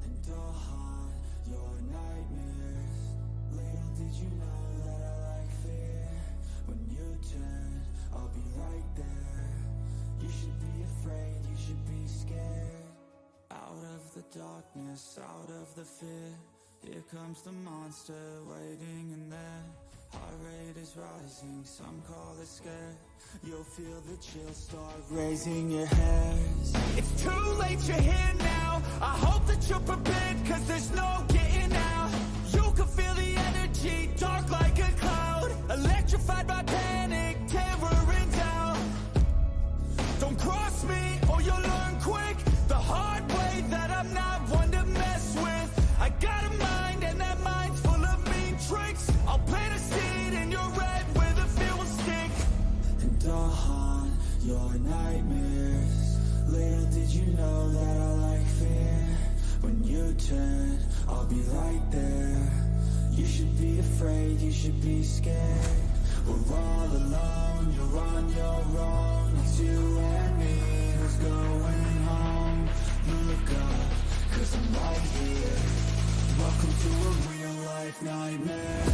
and I'll haunt your nightmares. Little did you know that I like fear. When you turn, I'll be right there. You should be afraid, you should be scared. Out of the darkness, out of the fear, here comes the monster waiting in there. Heart rate is rising, some call it scared. You'll feel the chill start raising your hairs. It's too late, you're here now. I hope that you're prepared, cause there's no getting out. You can feel the energy, dark like a cloud. Electrified by panic, terror and doubt. Don't cross me or you'll learn quick the hard way that I'm not one to mess with. I got a mind and that mind's full of mean tricks. I'll plant a seed in your red where the fear will stick. And I'll haunt your nightmares. Little did you know that I like fear. When you turn, I'll be right there. You should be afraid, you should be scared. We're all alone, you're on your own. It's you and me who's going home. Look up, cause I'm right here. Welcome to a real life nightmare.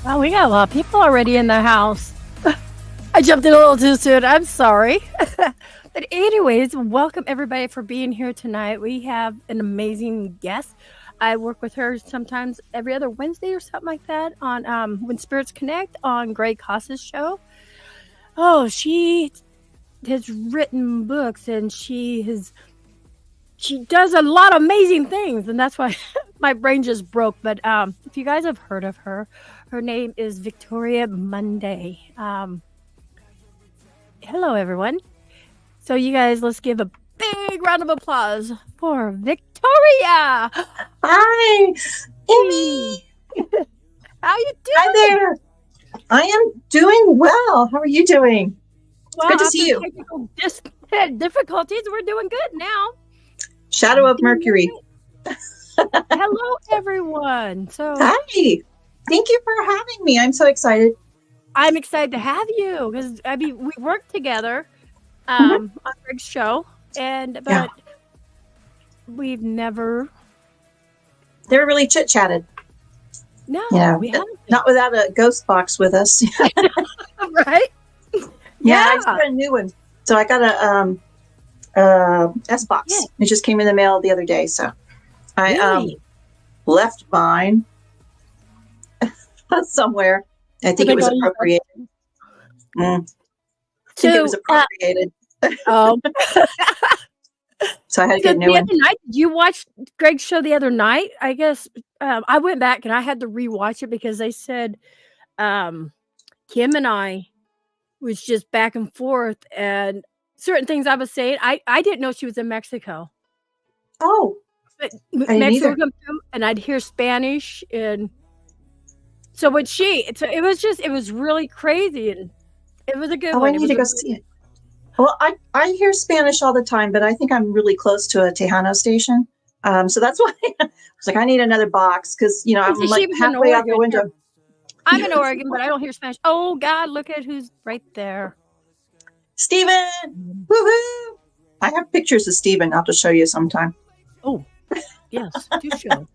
Wow, we got a lot of people already in the house. I jumped in a little too soon. I'm sorry. But anyways, welcome everybody for being here tonight. We have an amazing guest. I work with her sometimes every other Wednesday or something like that on When Spirits Connect on 𝔾𝔼𝕋𝕋𝕀ℕ𝔾 Oh, she has written books and she does a lot of amazing things, and that's why my brain just broke. But if you guys have heard of her, her name is Victoria Monday. Hello, everyone. So you guys, let's give a big round of applause for Victoria. Hi, Amy. How you doing? Hi there. I am doing well. How are you doing? Well, good to see you. Technical difficulties, we're doing good now. Shadow of Mercury. Hello, everyone. So hi. Thank you for having me. I'm so excited. I'm excited to have you because we worked together on Greg's show, but we've never really chit-chatted. No, we haven't. Not without a ghost box with us. Right? Yeah, I just got a new one. So I got a S box. Yeah. It just came in the mail the other day. So I left mine somewhere. I think it was appropriated. I think it was appropriated. So I had to get a new one. Other night, did you watch Greg's show the other night? I guess I went back and I had to rewatch it because they said Kim and I was just back and forth, and certain things I was saying, I didn't know she was in Mexico. Oh, but Mexico come through, and I'd hear Spanish, and so when it was really crazy, and it was a good one. I need to go see it. Well, I hear Spanish all the time, but I think I'm really close to a Tejano station. So that's why I was like, I need another box because, I'm like halfway out the window. I'm in Oregon, but I don't hear Spanish. Oh, God, look at who's right there. Steven! Woohoo! I have pictures of Steven. I'll just show you sometime. Oh, yes. Do show.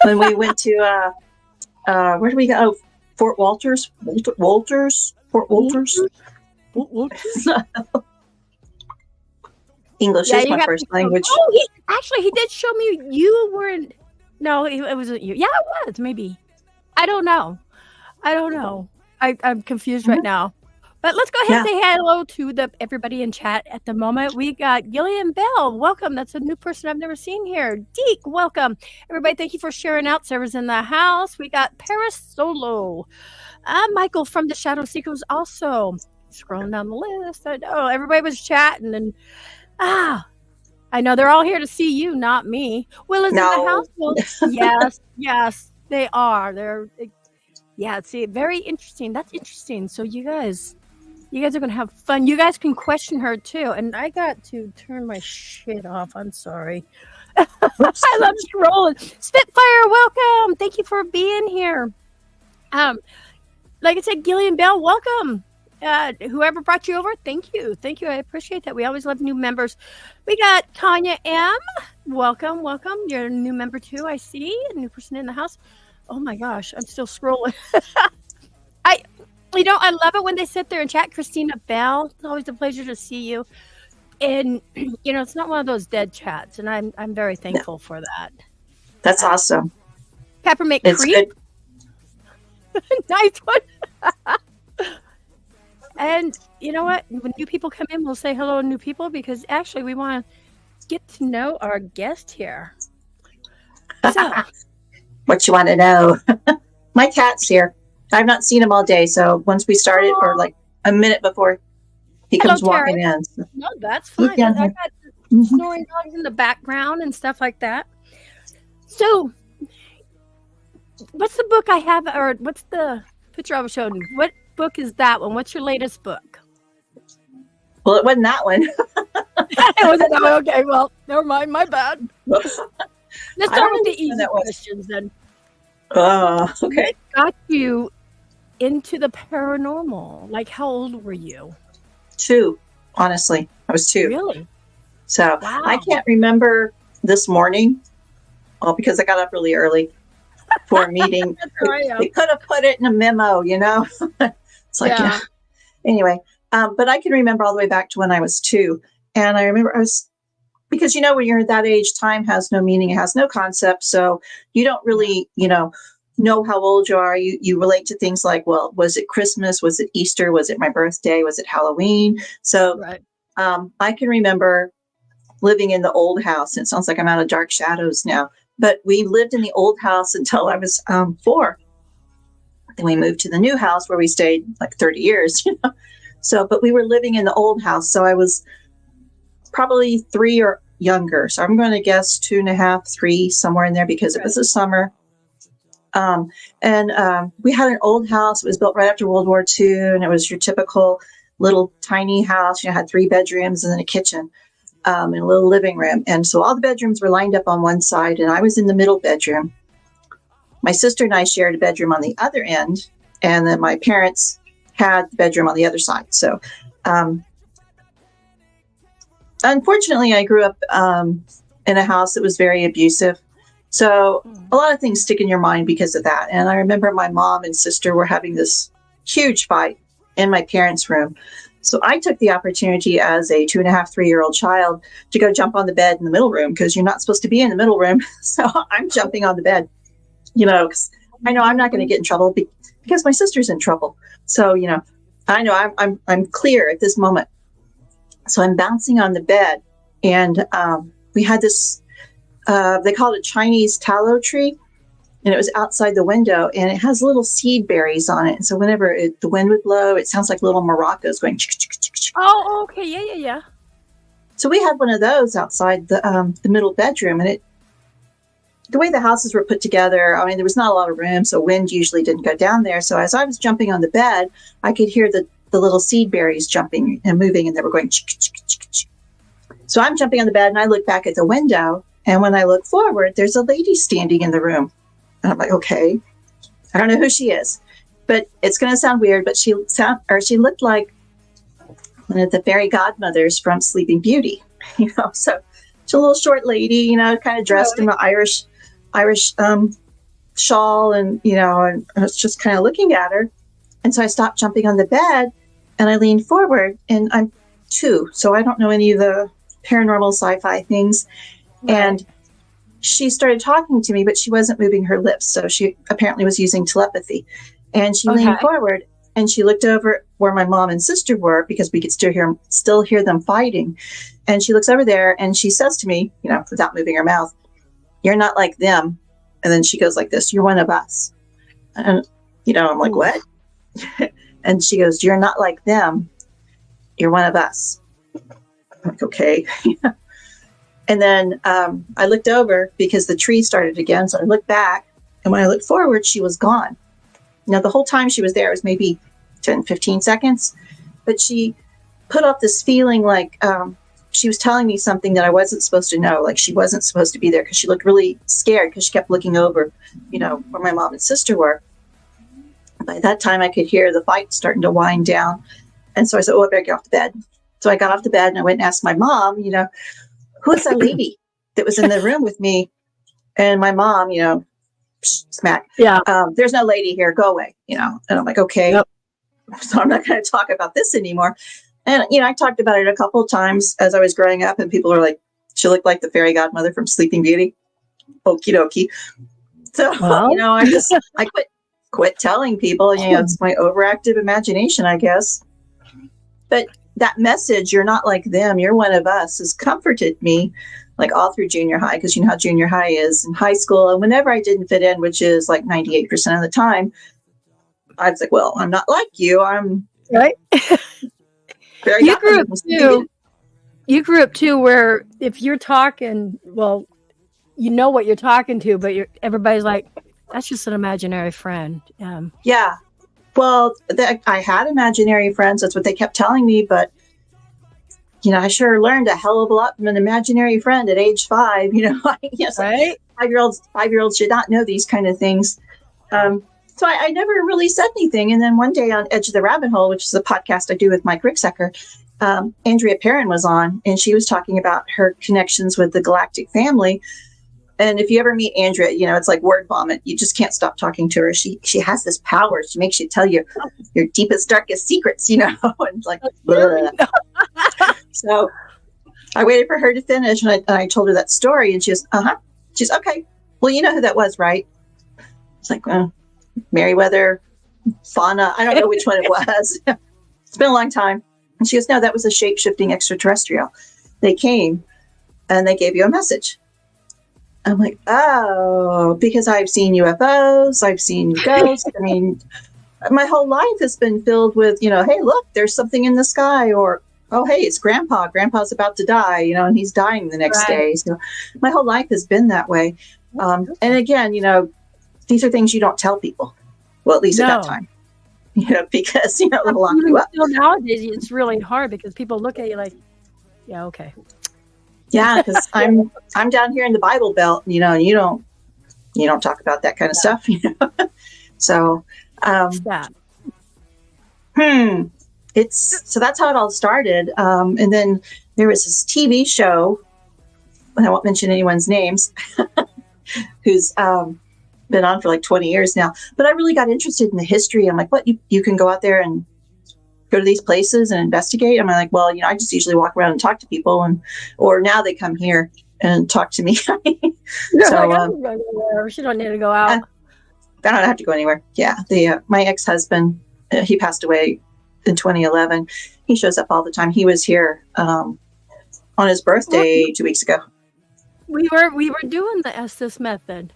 When we went to, where did we go? Oh, Fort Walters? Fort Walters? English is my first language. Oh, he did show me you were in. No, it wasn't you. Yeah, it was maybe. I don't know. I'm confused right now. But let's go ahead and say hello to everybody in chat at the moment. We got Gillian Bell. Welcome. That's a new person I've never seen here. Deke, welcome. Everybody, thank you for sharing out. Sarah's in the house. We got Paris Solo. Michael from the Shadow Seekers also. Scrolling down the list. I know everybody was chatting and I know they're all here to see you, not me. Will is in the house. Well, yes, they are. See, very interesting. That's interesting. So you guys are gonna have fun. You guys can question her too. And I got to turn my shit off. I'm sorry. Oops. I love scrolling. Spitfire, welcome. Thank you for being here. Like I said, Gillian Bell, welcome. Whoever brought you over, thank you. Thank you. I appreciate that. We always love new members. We got Tanya M. Welcome, welcome. You're a new member too, I see. A new person in the house. Oh my gosh, I'm still scrolling. I love it when they sit there and chat. Christina Bell, it's always a pleasure to see you. And it's not one of those dead chats, and I'm very thankful for that. That's awesome. Peppermint It's Creek. good. Nice one. And you know what? When new people come in, we'll say hello to new people because actually we want to get to know our guest here. So, What you want to know? My cat's here. I've not seen him all day, so once we started, or like a minute before he comes walking in. So. No, that's fine. I down got here. snoring dogs in the background and stuff like that. So, what's the book I have, or what's the picture I was showing you? What book is that one? What's your latest book? Well, it wasn't that one. It wasn't that one. Okay, well, never mind. My bad. Let's start with the easy questions then. Okay. What got you into the paranormal? Like, how old were you? 2, honestly. I was 2. Really? So Wow. I can't remember this morning, because I got up really early for a meeting. They could have put it in a memo, It's like, yeah. Anyway, but I can remember all the way back to when I was 2. And I remember because, when you're that age, time has no meaning. It has no concept. So you don't really, know how old you are. You relate to things like, well, was it Christmas? Was it Easter? Was it my birthday? Was it Halloween? So right. I can remember living in the old house. It sounds like I'm out of dark shadows now, but we lived in the old house until I was 4. Then we moved to the new house where we stayed like 30 years, So, but we were living in the old house. So I was probably 3 or younger. So I'm going to guess 2.5, 3, somewhere in there, because it was the summer. We had an old house. It was built right after World War II, and it was your typical little tiny house. It had 3 bedrooms and then a kitchen, and a little living room. And so all the bedrooms were lined up on one side, and I was in the middle bedroom. My sister and I shared a bedroom on the other end, and then my parents had the bedroom on the other side. So, unfortunately, I grew up in a house that was very abusive. So a lot of things stick in your mind because of that. And I remember my mom and sister were having this huge fight in my parents' room. So I took the opportunity as a 2.5, 3-year-old child to go jump on the bed in the middle room, because you're not supposed to be in the middle room. So I'm jumping on the bed, because I know I'm not going to get in trouble because my sister's in trouble. So, I know I'm clear at this moment. So I'm bouncing on the bed, and we had this, they called it Chinese tallow tree, and it was outside the window, and it has little seed berries on it. And so whenever the wind would blow, it sounds like little maracas going. Oh, okay. Yeah. So we had one of those outside the middle bedroom, and the way the houses were put together, I mean, there was not a lot of room, so wind usually didn't go down there. So as I was jumping on the bed, I could hear the little seed berries jumping and moving, and they were going. So I'm jumping on the bed, and I look back at the window, and when I look forward, there's a lady standing in the room. And I'm like, okay, I don't know who she is, but it's going to sound weird, but she looked like one of the fairy godmothers from Sleeping Beauty, so she's a little short lady, kind of dressed in an Irish shawl, and, and I was just kind of looking at her. And so I stopped jumping on the bed, and I leaned forward, and I'm 2, so I don't know any of the paranormal sci-fi things. Right. And she started talking to me, but she wasn't moving her lips. So she apparently was using telepathy. And she leaned forward, and she looked over where my mom and sister were, because we could still hear them fighting. And she looks over there, and she says to me, without moving her mouth, "You're not like them." And then she goes like this, "You're one of us." And, I'm like, "What?" And she goes, "You're not like them. You're one of us." I'm like, okay. And then I looked over because the tree started again. So I looked back, and when I looked forward, she was gone. Now, the whole time she was there, it was maybe 10, 15 seconds, but she put off this feeling like she was telling me something that I wasn't supposed to know. Like she wasn't supposed to be there because she looked really scared because she kept looking over, where my mom and sister were. By that time, I could hear the fight starting to wind down. And so I said, I better get off the bed. So I got off the bed and I went and asked my mom, who is that lady that was in the room with me? And my mom, smack. Yeah. There's no lady here. Go away, And I'm like, okay. Yep. So I'm not going to talk about this anymore. And, I talked about it a couple of times as I was growing up, and people are like, she looked like the fairy godmother from Sleeping Beauty. Okie dokie. So, I quit telling people, it's my overactive imagination, I guess. But that message, you're not like them, you're one of us, has comforted me like all through junior high, because you know how junior high is in high school. And whenever I didn't fit in, which is like 98% of the time, I was like, well, I'm not like you. I'm right. You grew up too, where if you're talking, well, you know what you're talking to, but everybody's like, that's just an imaginary friend. Yeah. Well, I had imaginary friends. That's what they kept telling me. But, I sure learned a hell of a lot from an imaginary friend at age 5. Yes, right? 5-year-olds should not know these kind of things. So I never really said anything. And then one day on Edge of the Rabbit Hole, which is a podcast I do with Mike 𝔾𝔼𝕋𝕋𝕀ℕ𝔾, Andrea Perrin was on, and she was talking about her connections with the galactic family. And if you ever meet Andrea, it's like word vomit. You just can't stop talking to her. She has this power. She makes you tell you your deepest, darkest secrets, and like, So I waited for her to finish, and I told her that story, and she was, She's okay. Well, you know who that was, right? It's like, Meriwether, Fauna. I don't know which one it was. It's been a long time. And she goes, no, that was a shape-shifting extraterrestrial. They came and they gave you a message. I'm like, oh, because I've seen UFOs, I've seen ghosts. I mean, my whole life has been filled with, hey, look, there's something in the sky, or, oh, hey, it's Grandpa. Grandpa's about to die, and he's dying the next day. So my whole life has been that way. And again, these are things you don't tell people. Well, at least at that time, because, they'll lock you up. Nowadays, it's really hard because people look at you like, yeah, okay. Yeah, because I'm down here in the Bible Belt, and you don't talk about that kind of stuff, So, so that's how it all started. And then there was this TV show, and I won't mention anyone's names, who's been on for like 20 years now. But I really got interested in the history. I'm like, what, you can go out there and go to these places and investigate? I'm like, well, I just usually walk around and talk to people, or now they come here and talk to me. So she don't need to go out. I don't have to go anywhere. Yeah. My ex-husband, he passed away in 2011. He shows up all the time. He was here on his birthday 2 weeks ago. We were doing the Estes method.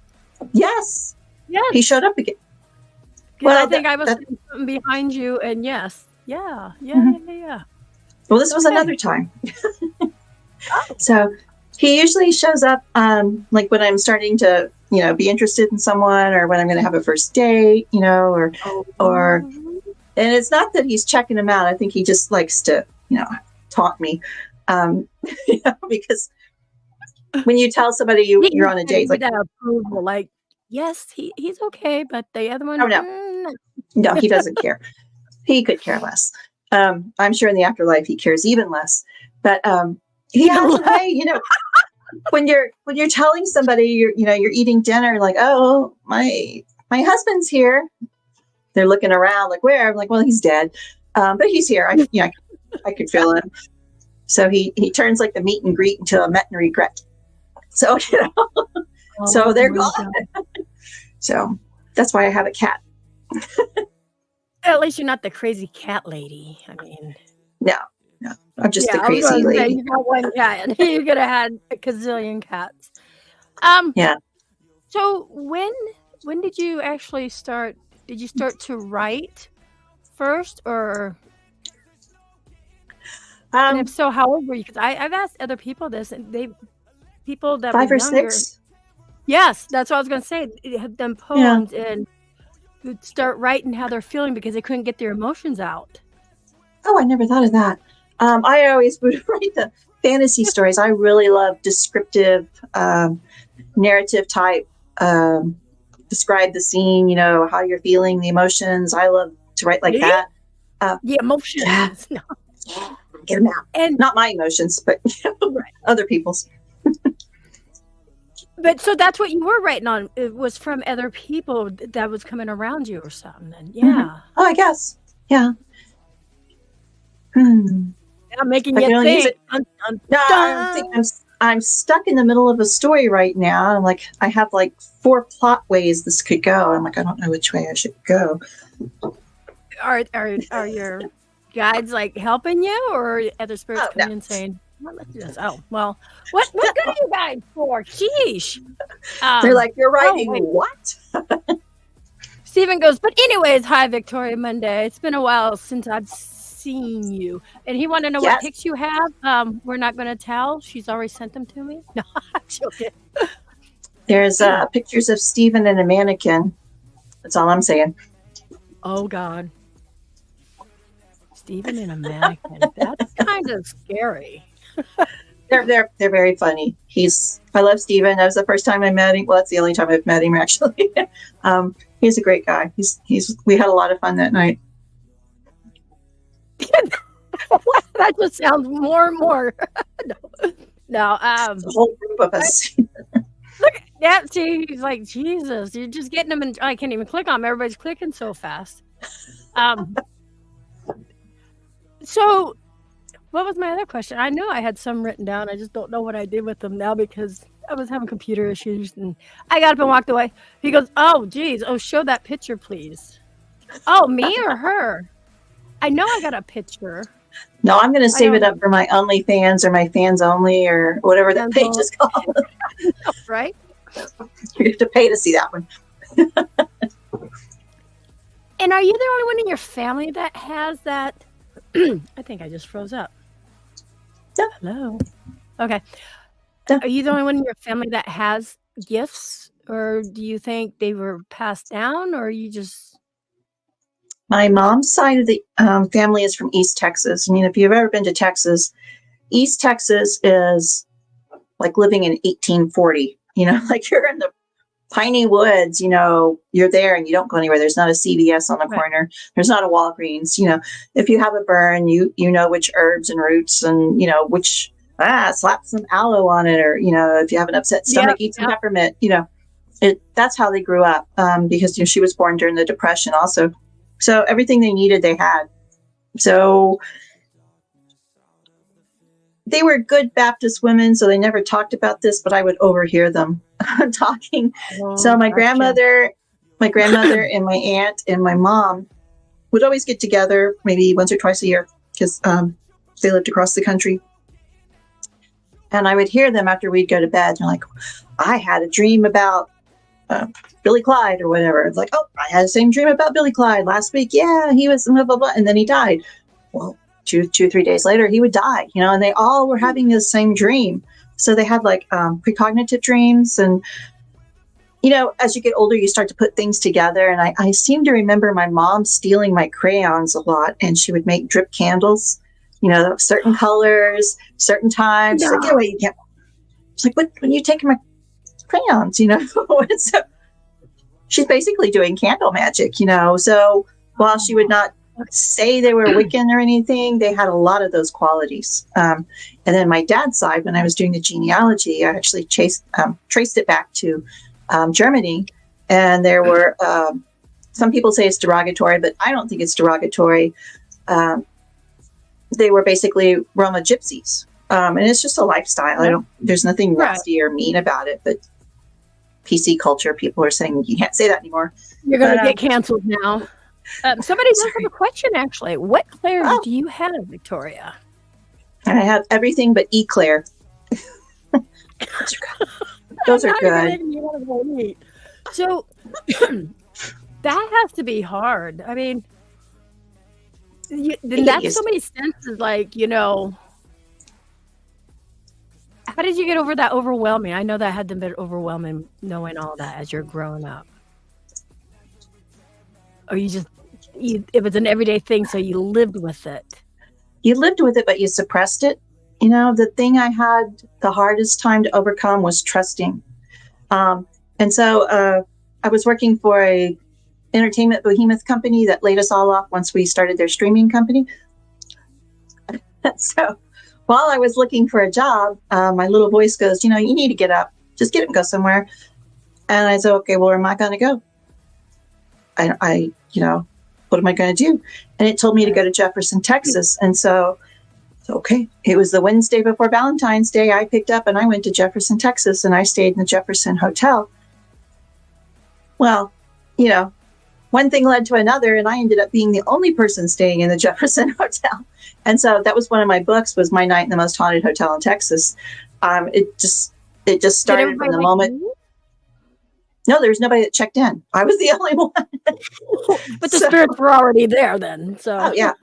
Yes. Yes. He showed up again. Well, I think I was sitting behind you, and yes. Yeah. Well, this was another time. So he usually shows up like when I'm starting to, be interested in someone, or when I'm going to have a first date, or and it's not that he's checking them out. I think he just likes to, taunt me, because when you tell somebody you're on a date, like that approval, like, yes, he's okay, but the other one, no, he doesn't care. He could care less. I'm sure in the afterlife he cares even less. But he has a way, when you're telling somebody you're eating dinner, like, oh, my husband's here. They're looking around like, where? I'm like, well, he's dead, but he's here. I could feel him. So he turns like the meet and greet into a met and regret. So so they're gone. So that's why I have a cat. At least you're not the crazy cat lady. I mean, no, I'm just the crazy lady. You got one cat. You're gonna have a gazillion cats. Yeah. So when did you actually start? Did you start to write first, or? And if so, how old were you? Because I've asked other people this, and people that 5 were or younger, 6. Yes, that's what I was going to say. They had done poems and would start writing how they're feeling because they couldn't get their emotions out. Oh, I never thought of that. I always would write fantasy stories. I really love descriptive, narrative type. Describe the scene, how you're feeling, the emotions. I love to write like that. The emotions. Yeah. No. Get them out. And not my emotions, but right. other people's. But so that's what you were writing on. It was from other people that was coming around you or something. Then, yeah. Mm-hmm. Oh, I guess. Yeah. I'm making you think. I think I'm stuck in the middle of a story right now. I'm like, I have like 4 plot ways this could go. I'm like, I don't know which way I should go. Are your guides like helping you, or other spirits coming and saying, well, let's do this? Oh, well, what good are you guys for? Sheesh. They're like, you're writing what? Stephen goes, but anyways, hi, Victoria Monday. It's been a while since I've seen you. And he wanted to know what pics you have. We're not going to tell. She's already sent them to me. No, I'm joking. There's pictures of Stephen and a mannequin. That's all I'm saying. Oh, God. Stephen and a mannequin. That's kind of scary. They're very funny. I love Stephen. That was the first time I met him. Well, that's the only time I've met him, actually. He's a great guy. We had a lot of fun that night. That just sounds more and more. No. The whole group of us. Look, yeah. See, he's like, Jesus, you're just getting them, and I can't even click on them. Everybody's clicking so fast. So, what was my other question? I know I had some written down. I just don't know what I did with them now because I was having computer issues, and I got up and walked away. He goes, "Oh, geez. Oh, show that picture, please." Oh, me or her? I know I got a picture. No, I'm going to save it up for my OnlyFans or my fans only or whatever that page is called. Right? You have to pay to see that one. And are you the only one in your family that has that? I think I just froze up. Yeah. Hello. Okay. Yeah. Are you the only one in your family that has gifts, or do you think they were passed down, or you just? My mom's side of the family is from East Texas. I mean, if you've ever been to Texas, East Texas is like living in 1840. Like you're in the piney woods. You're there and you don't go anywhere. There's not a CVS on the corner. There's not a Walgreens. If you have a burn, you know which herbs and roots and which slap some aloe on it, or if you have an upset stomach, eat some peppermint. That's how they grew up because she was born during the Depression also. So everything they needed, they had. So they were good Baptist women, so they never talked about this, but I would overhear them talking. So my grandmother and my aunt and my mom would always get together maybe once or twice a year because they lived across the country. And I would hear them after we'd go to bed. They're like, I had a dream about Billy Clyde or whatever. It's like, oh, I had the same dream about Billy Clyde last week. Yeah, he was blah, blah, blah. And then he died. Well, 2-3 days later, he would die, and they all were having the same dream. So they had like precognitive dreams. And, as you get older, you start to put things together. And I seem to remember my mom stealing my crayons a lot. And she would make drip candles, certain colors, certain times. She's like, get away, you can't. She's like, what, when you taking my crayons, So she's basically doing candle magic, So while she would not say they were Wiccan or anything, they had a lot of those qualities. And then my dad's side, when I was doing the genealogy, I actually traced it back to Germany. And there were, some people say it's derogatory, but I don't think it's derogatory. They were basically Roma gypsies. And it's just a lifestyle. There's nothing nasty or mean about it, but PC culture, people are saying you can't say that anymore. You're going to get canceled now. Somebody does have a question, actually. What clairs do you have, Victoria? I have everything but eclair. Those are good. So that has to be hard. I mean, that's so many senses, like, how did you get over that overwhelming? I know that had to be overwhelming knowing all that as you're growing up. Or it was an everyday thing, so you lived with it. You lived with it, but you suppressed it. the thing I had the hardest time to overcome was trusting. And so I was working for a entertainment behemoth company that laid us all off once we started their streaming company. So while I was looking for a job, my little voice goes, you need to get up, just get up and go somewhere. And I said, okay, well, where am I going to go? What am I going to do? And it told me to go to Jefferson, Texas. And so, okay, it was the Wednesday before Valentine's Day. I picked up and I went to Jefferson, Texas, and I stayed in the Jefferson Hotel. Well, one thing led to another, and I ended up being the only person staying in the Jefferson Hotel. And so that was one of my books, was My Night in the Most Haunted Hotel in Texas. It just started from the moment. No, there was nobody that checked in. I was the only one. But the spirits were already there then. So oh, yeah.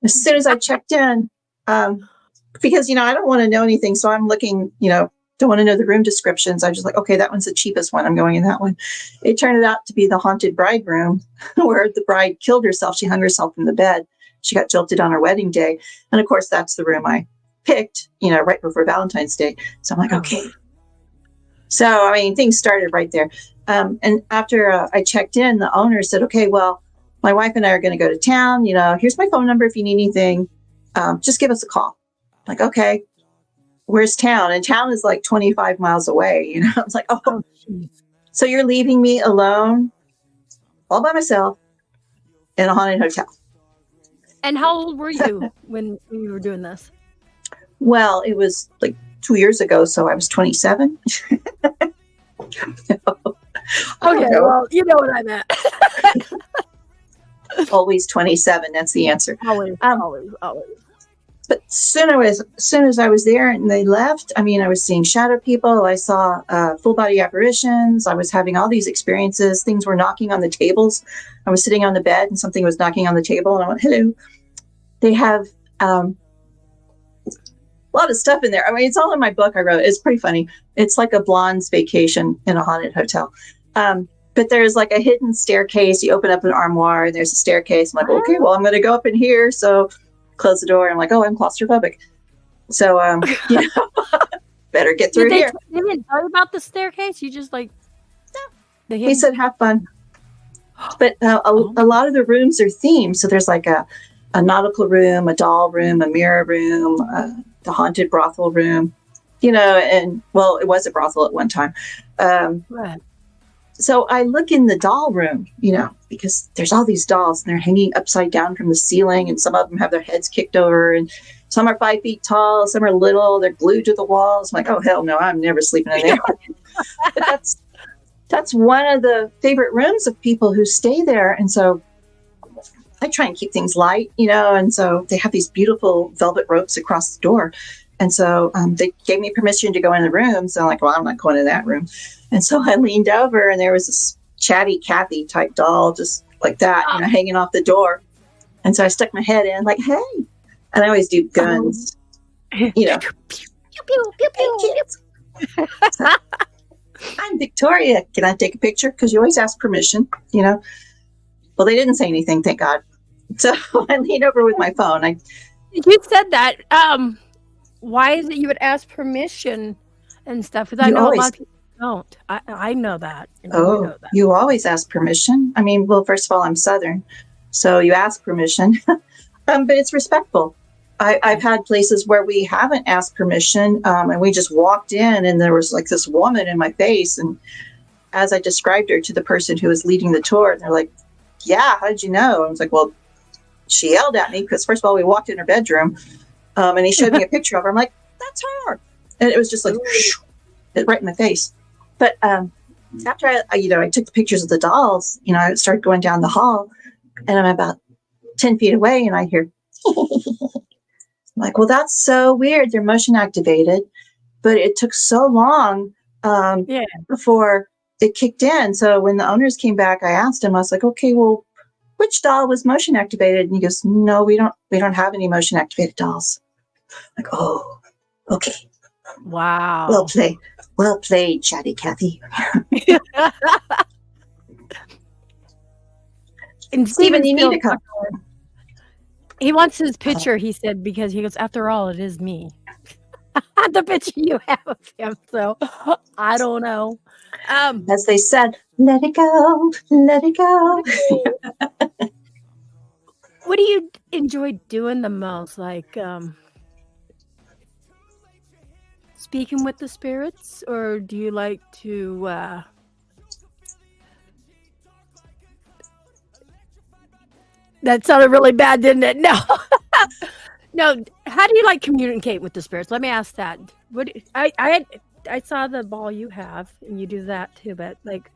As soon as I checked in, because, I don't want to know anything. So I'm looking, don't want to know the room descriptions. I was just like, okay, that one's the cheapest one. I'm going in that one. It turned out to be the haunted bride room where the bride killed herself. She hung herself in the bed. She got jilted on her wedding day. And of course, that's the room I picked, right before Valentine's Day. So I'm like, okay. So, things started right there. And after I checked in, the owner said, okay, well, my wife and I are going to go to town. Here's my phone number if you need anything. Just give us a call. I'm like, okay. Where's town? And town is like 25 miles away. I was like, oh, so you're leaving me alone all by myself in a haunted hotel. And how old were you when you were doing this? Well, it was like 2 years ago. So I was 27. Okay. Well, you know what I meant. Always 27. That's the answer. Always. But as soon as I was there and they left, I was seeing shadow people. I saw full body apparitions. I was having all these experiences. Things were knocking on the tables. I was sitting on the bed and something was knocking on the table. And I went, hello. They have a lot of stuff in there. It's all in my book I wrote. It's pretty funny. It's like a blonde's vacation in a haunted hotel. But there's like a hidden staircase. You open up an armoire and there's a staircase. I'm like, okay, well, I'm going to go up in here. So close the door. I'm like, oh, I'm claustrophobic. So, better get through here. They didn't tell you about the staircase? You just like, no. He said, have fun. But a lot of the rooms are themed. So there's like a nautical room, a doll room, a mirror room, the haunted brothel room, and well, it was a brothel at one time. Right. So I look in the doll room, because there's all these dolls and they're hanging upside down from the ceiling, and some of them have their heads kicked over, and some are 5 feet tall, some are little, they're glued to the walls. I'm like, oh, hell no, I'm never sleeping in there. But that's one of the favorite rooms of people who stay there. And so I try and keep things light, and so they have these beautiful velvet ropes across the door. And so they gave me permission to go in the room. So I'm like, well, I'm not going in that room. And so I leaned over and there was this chatty Cathy type doll, just like that, hanging off the door. And so I stuck my head in like, hey, and I always do guns, Pew, pew, pew, pew. So, I'm Victoria. Can I take a picture? Because you always ask permission, Well, they didn't say anything, thank God. So I leaned over with my phone. You said that. Why is it you would ask permission and stuff? Because I know a lot of people don't. I know that. You always ask permission? Well, first of all, I'm Southern, so you ask permission, but it's respectful. I've had places where we haven't asked permission, and we just walked in, and there was like this woman in my face, and as I described her to the person who was leading the tour, they're like, yeah, how did you know? I was like, well, she yelled at me because first of all, we walked in her bedroom, and he showed me a picture of her. I'm like, that's her. And it was just like, right in my face. But after I took the pictures of the dolls, I started going down the hall, and I'm about 10 feet away, and I hear, I'm like, well, that's so weird. They're motion activated, but it took so long before it kicked in. So when the owners came back, I asked him, I was like, okay, well, which doll was motion activated? And he goes, no, we don't have any motion activated dolls. I'm like, oh, okay. Wow. Well played, chatty Cathy. And Stephen, you need to come. He wants his picture, he said, because he goes, after all, it is me. the picture you have of him. So I don't know. As they said, let it go, let it go. What do you enjoy doing the most? Like speaking with the spirits, or do you like to? That sounded really bad, didn't it? No. No. How do you like communicate with the spirits? Let me ask that. I saw the ball you have, and you do that too. But like,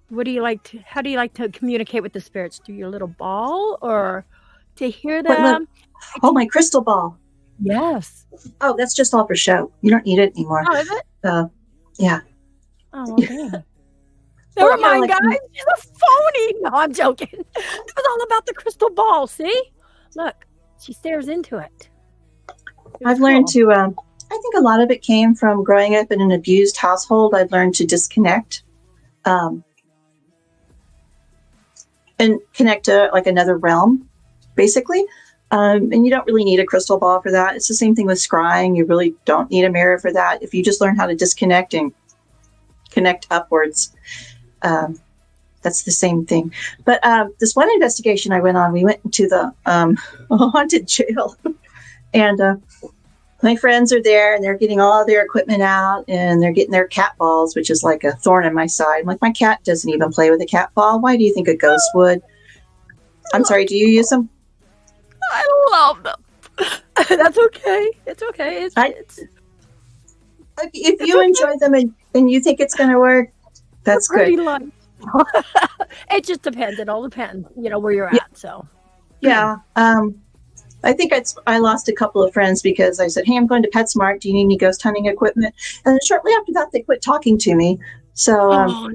what do you like to? How do you like to communicate with the spirits? Through your little ball, or to hear them? Oh, my crystal ball. Yes. Oh, that's just all for show. You don't need it anymore. Oh, is it? Yeah. Oh, okay. Never mind, guys. She's a phony. No, I'm joking. It was all about the crystal ball. See? Look, she stares into it. I've learned to, I think a lot of it came from growing up in an abused household. I've learned to disconnect and connect to like another realm, basically. And you don't really need a crystal ball for that. It's the same thing with scrying. You really don't need a mirror for that. If you just learn how to disconnect and connect upwards, that's the same thing. But this one investigation I went on, we went into the haunted jail. And my friends are there, and they're getting all their equipment out, and they're getting their cat balls, which is like a thorn in my side. I'm like, my cat doesn't even play with a cat ball. Why do you think a ghost would? I'm sorry, do you use them? I love them. That's okay. It's okay. It's if you enjoy them and you think it's going to work, that's good. It just depends. It all depends, where you're at. So, yeah. I think I lost a couple of friends because I said, hey, I'm going to PetSmart. Do you need any ghost hunting equipment? And then shortly after that, they quit talking to me. So,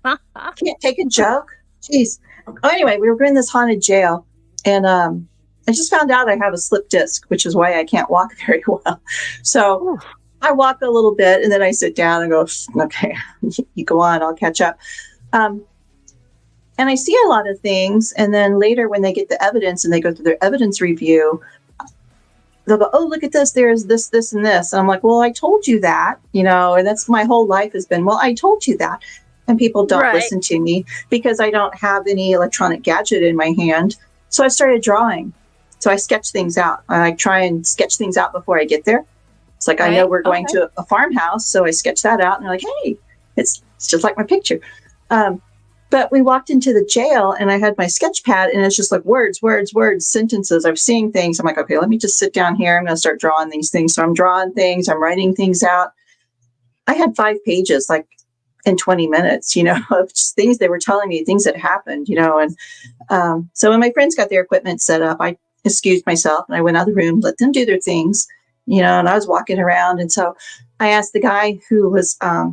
can't take a joke. Jeez. Oh, anyway, we were in this haunted jail, and I just found out I have a slip disc, which is why I can't walk very well. So I walk a little bit, and then I sit down and go, okay, you go on, I'll catch up. And I see a lot of things. And then later when they get the evidence and they go through their evidence review, they'll go, oh, look at this. There's this, this, and this. And I'm like, well, I told you that, and that's my whole life has been, well, I told you that. And people don't listen to me because I don't have any electronic gadget in my hand. So I started drawing. So I sketch things out. I try and sketch things out before I get there. It's like, I know we're going to a farmhouse. So I sketch that out and they're like, hey, it's just like my picture. But we walked into the jail and I had my sketch pad and it's just like words, sentences. I'm seeing things. I'm like, okay, let me just sit down here. I'm going to start drawing these things. So I'm drawing things. I'm writing things out. I had 5 pages like in 20 minutes, of just things they were telling me, things that happened, And so when my friends got their equipment set up, I excused myself and I went out of the room, let them do their things, and I was walking around. And so I asked the guy who was, I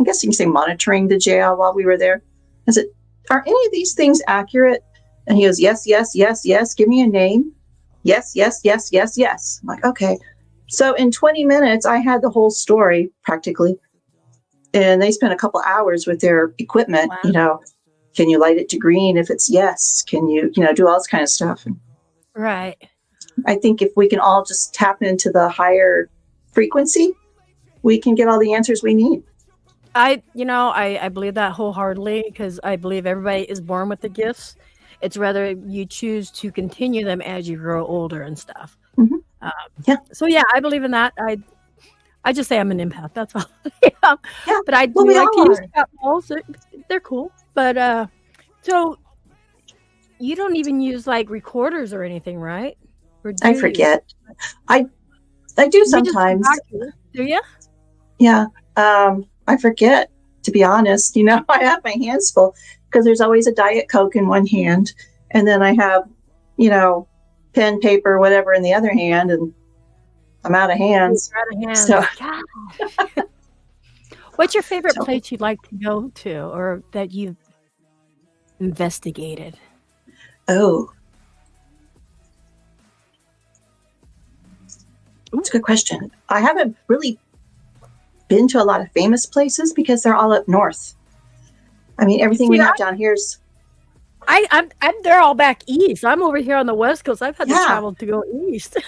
guess you can say monitoring the jail while we were there. I said, are any of these things accurate? And he goes, yes, yes, yes, yes. Give me a name. Yes, yes, yes, yes, yes. I'm like, okay. So in 20 minutes, I had the whole story practically. And they spent a couple hours with their equipment, can you light it to green if it's yes? Can you, do all this kind of stuff. Right. I think if we can all just tap into the higher frequency, we can get all the answers we need. I believe that wholeheartedly because I believe everybody is born with the gifts. It's whether you choose to continue them as you grow older and stuff. Mm-hmm. So yeah, I believe in that. I just say I'm an empath. That's all. Yeah. But I do like to use cat balls. They're cool. But so you don't even use like recorders or anything, right? Or I forget. I do sometimes. Do you? Yeah. I forget, to be honest. I have my hands full because there's always a Diet Coke in one hand. And then I have, pen, paper, whatever in the other hand. And I'm out of hands. You're out of hands. So. What's your favorite place you'd like to go to or that you've investigated? Oh. That's a good question. I haven't really been to a lot of famous places because they're all up north. I mean, everything we have down here is. They're all back east. I'm over here on the West Coast. I've had to travel to go east.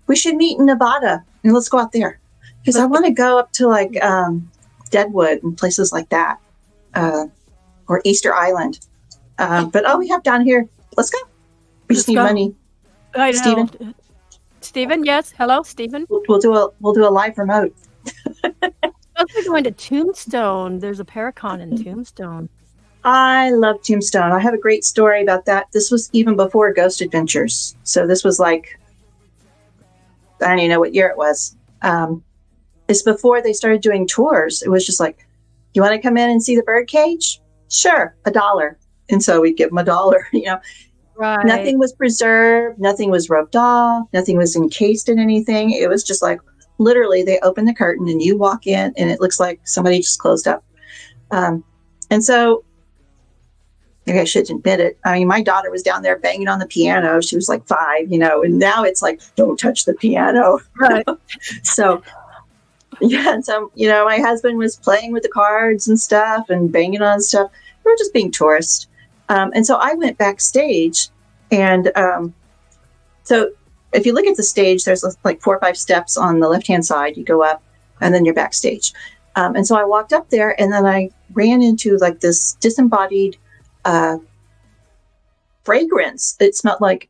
we should meet in Nevada and let's go out there. Because I want to go up to like Deadwood and places like that, or Easter Island. But we have down here. Let's go. We just need money. I know. Stephen. Stephen, yes. Hello, Stephen. We'll do a live remote. We're going to Tombstone. There's a Paracon in Tombstone. I love Tombstone. I have a great story about that. This was even before Ghost Adventures. So this was like, I don't even know what year it was. It's before they started doing tours. It was just like, you want to come in and see the birdcage? Sure, $1. And so we'd give them $1, you know. Right. Nothing was preserved. Nothing was roped off. Nothing was encased in anything. It was just like, literally, they open the curtain and you walk in and it looks like somebody just closed up. And so, I should admit it. I mean, my daughter was down there banging on the piano. She was like 5, you know, and now it's like, don't touch the piano. Right. So, yeah. And so, you know, my husband was playing with the cards and stuff and banging on stuff. We were just being tourists. And so I went backstage, and so if you look at the stage, there's like 4 or 5 steps on the left-hand side. You go up, and then you're backstage. And so I walked up there, and then I ran into like this disembodied fragrance. It smelled like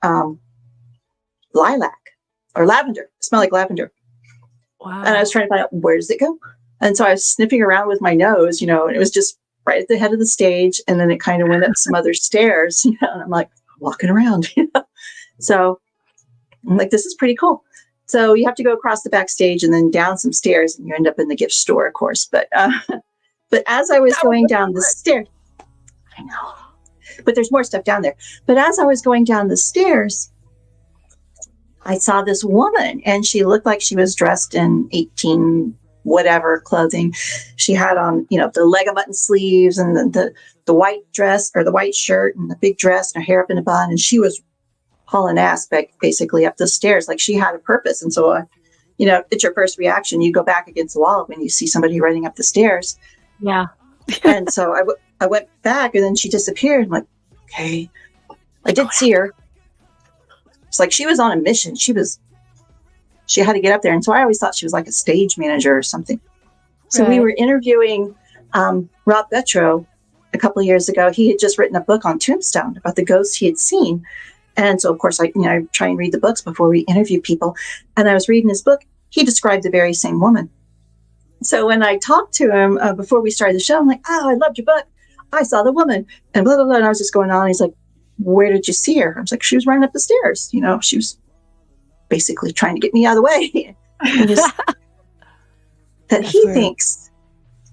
lilac or lavender. It smelled like lavender. Wow. And I was trying to find out, where does it go? And so I was sniffing around with my nose, you know, and it was just right at the head of the stage. And then it kind of went up some other stairs, you know, and I'm like walking around, you know. So I'm like, this is pretty cool. So you have to go across the backstage and then down some stairs, and you end up in the gift store, of course. But as I was going down the stairs, I know, but there's more stuff down there. But as I was going down the stairs, I saw this woman, and she looked like she was dressed in 18 whatever clothing. She had on, you know, the leg of mutton sleeves and the white dress or the white shirt and the big dress and her hair up in a bun. And she was hauling ass basically up the stairs. Like she had a purpose. And so, you know, it's your first reaction. You go back against the wall when you see somebody running up the stairs. Yeah. And so I went back, and then she disappeared. I'm like, okay. I did see her. It's like she was on a mission. She had to get up there. And so I always thought she was like a stage manager or something. So we were interviewing Rob Betro a couple of years ago. He had just written a book on Tombstone about the ghosts he had seen. And so, of course, I try and read the books before we interview people. And I was reading his book. He described the very same woman. So when I talked to him before we started the show, I'm like, oh, I loved your book. I saw the woman. And blah, blah, blah. And I was just going on. And he's like, where did you see her? I was like, she was running up the stairs. You know, she was basically trying to get me out of the way. That he thinks,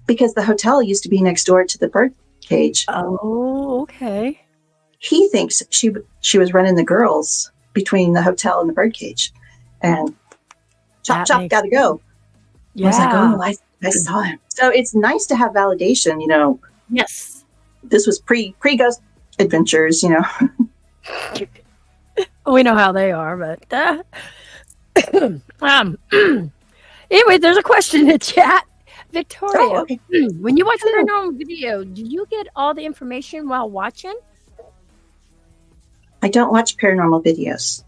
because the hotel used to be next door to the bird cage. Oh, okay. He thinks she was running the girls between the hotel and the bird cage. And chop, gotta go. Yeah. I was like, oh, I saw him. So it's nice to have validation, you know. Yes. This was pre-Ghost Adventures, you know. We know how they are, but anyway, there's a question in the chat. Victoria, okay. When you watch a paranormal video, do you get all the information while watching? I don't watch paranormal videos.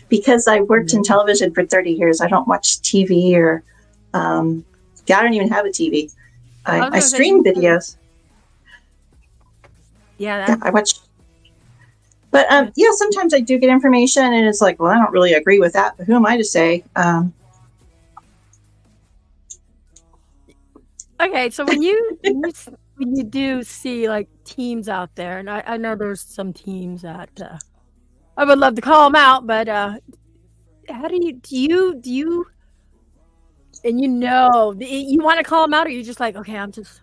Because I worked in television for 30 years. I don't watch TV or, I don't even have a TV. I stream videos. Yeah, I watch. But sometimes I do get information, and it's like, well, I don't really agree with that, but who am I to say? Okay, so when you do see like teams out there, and I know there's some teams that I would love to call them out, but how do you and you want to call them out, or you just like, okay, I'm just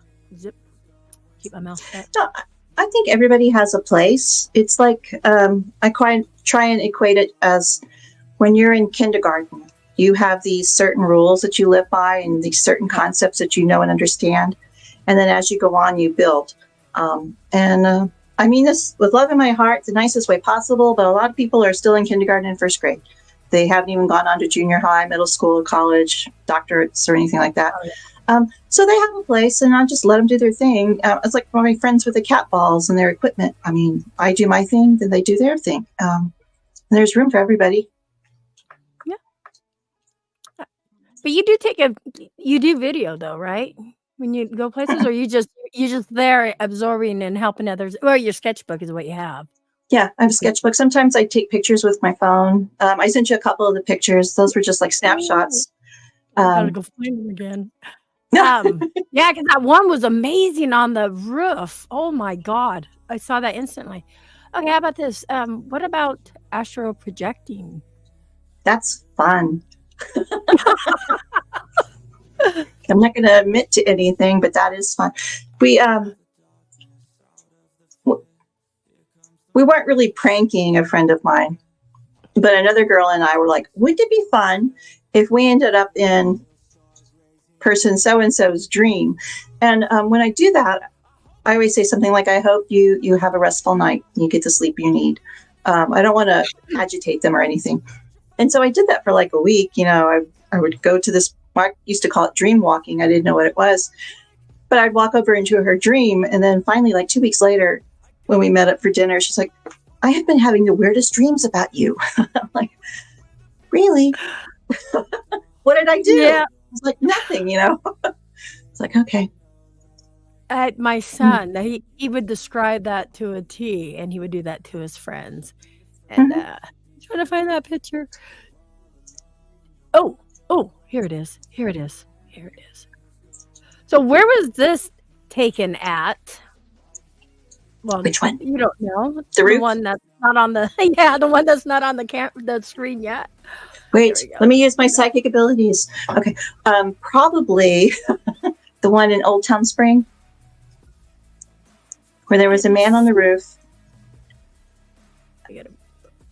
keep my mouth shut? No, I think everybody has a place. It's like I try and equate it as when you're in kindergarten. You have these certain rules that you live by and these certain concepts that you know and understand. And then as you go on, you build. I mean this with love in my heart, the nicest way possible, but a lot of people are still in kindergarten and first grade. They haven't even gone on to junior high, middle school, college, doctorates, or anything like that. So they have a place, and I just let them do their thing. It's like my friends with the cat balls and their equipment. I mean, I do my thing, then they do their thing. And there's room for everybody. But you do video though, right? When you go places, or you just there absorbing and helping others. Well, your sketchbook is what you have. Yeah, I have a sketchbook. Sometimes I take pictures with my phone. I sent you a couple of the pictures. Those were just like snapshots. Gotta go find them again. Yeah, because that one was amazing on the roof. Oh my God, I saw that instantly. Okay, how about this? What about astral projecting? That's fun. I'm not going to admit to anything, but that is fun. We weren't really pranking a friend of mine, but another girl and I were like, wouldn't it be fun if we ended up in person so-and-so's dream? And when I do that, I always say something like, I hope you have a restful night and you get the sleep you need. I don't want to agitate them or anything. And so I did that for like a week. I would go to this, Mark used to call it dream walking. I didn't know what it was, but I'd walk over into her dream. And then finally, like 2 weeks later, when we met up for dinner, she's like, I have been having the weirdest dreams about you. I'm like, really? What did I do? Yeah. It's like nothing, It's like, okay. My son, he would describe that to a T, and he would do that to his friends. And trying to find that picture. Oh, here it is. So where was this taken at? Well, which one? You don't know. The roof? one that's not on the the one that's not on the screen yet. Wait, let me use my psychic abilities. Okay, probably the one in Old Town Spring, where there was a man on the roof. I gotta.